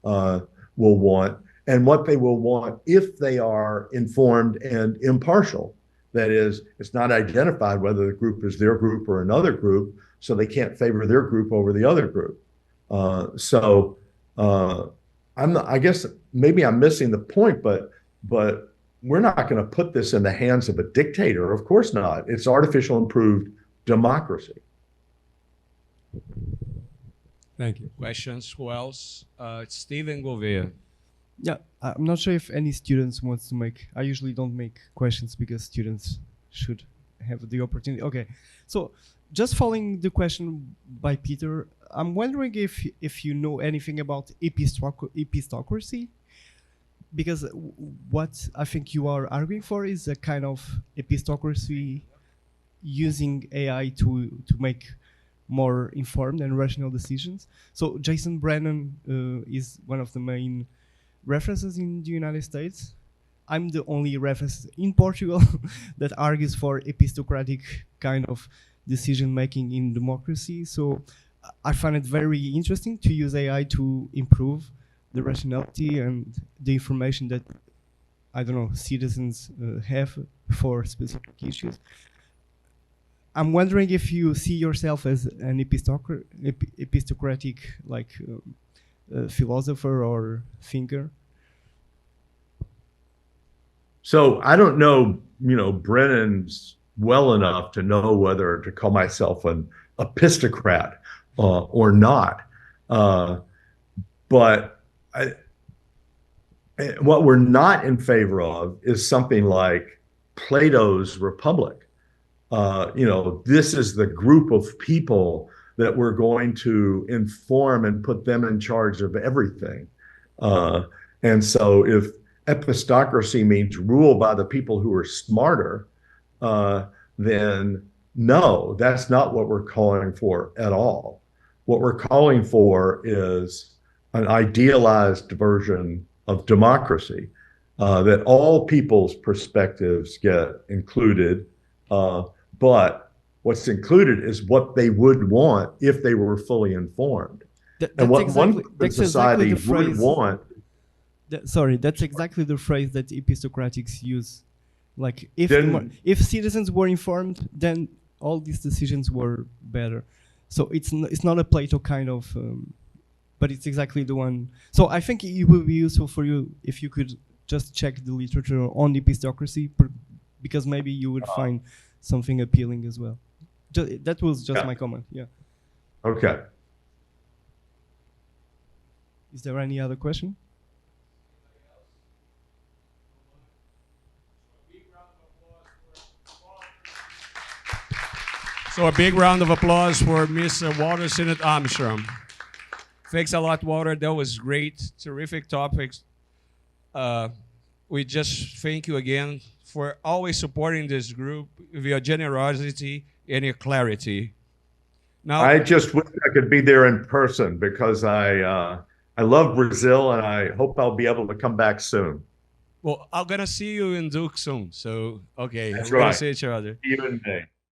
will want, and what they will want if they are informed and impartial. That is, it's not identified whether the group is their group or another group, so they can't favor their group over the other group. I guess maybe I'm missing the point, but we're not going to put this in the hands of a dictator. Of course not. It's artificial improved democracy. Thank you. Questions? Who else? Stephen Gouveia. Yeah, I'm not sure if any students wants to make. I usually don't make questions because students should have the opportunity. Okay, so just following the question by Peter, I'm wondering if you know anything about epistocracy, because what I think you are arguing for is a kind of epistocracy using AI to make more informed and rational decisions. So Jason Brennan is one of the main references in the United States. I'm the only reference in Portugal that argues for epistocratic kind of decision making in democracy. So I find it very interesting to use AI to improve the rationality and the information that, I don't know, citizens have for specific issues. I'm wondering if you see yourself as an epistocratic philosopher or thinker. So I don't know, Brennan's well enough to know whether to call myself an epistocrat or not. But what we're not in favor of is something like Plato's Republic. This is the group of people that we're going to inform and put them in charge of everything. And so if epistocracy means rule by the people who are smarter, then no, that's not what we're calling for at all. What we're calling for is an idealized version of democracy, that all people's perspectives get included, but what's included is what they would want if they were fully informed. And what one society would want. That's exactly the phrase that epistocratics use. Like, if citizens were informed, then all these decisions were better. So it's not a Plato kind of, but it's exactly the one. So I think it would be useful for you if you could just check the literature on epistocracy, because maybe you would find something appealing as well. That was just my comment. Yeah. Okay. Is there any other question? So a big round of applause for Miss Walter Sinnott-Armstrong. Thanks a lot, Walter. That was great. Terrific topics. We just thank you again for always supporting this group with your generosity and your clarity. Now, I just wish I could be there in person, because I love Brazil, and I hope I'll be able to come back soon. Well, I'm going to see you in Duke soon. So, okay. That's we're right. going to see each other. See you in May.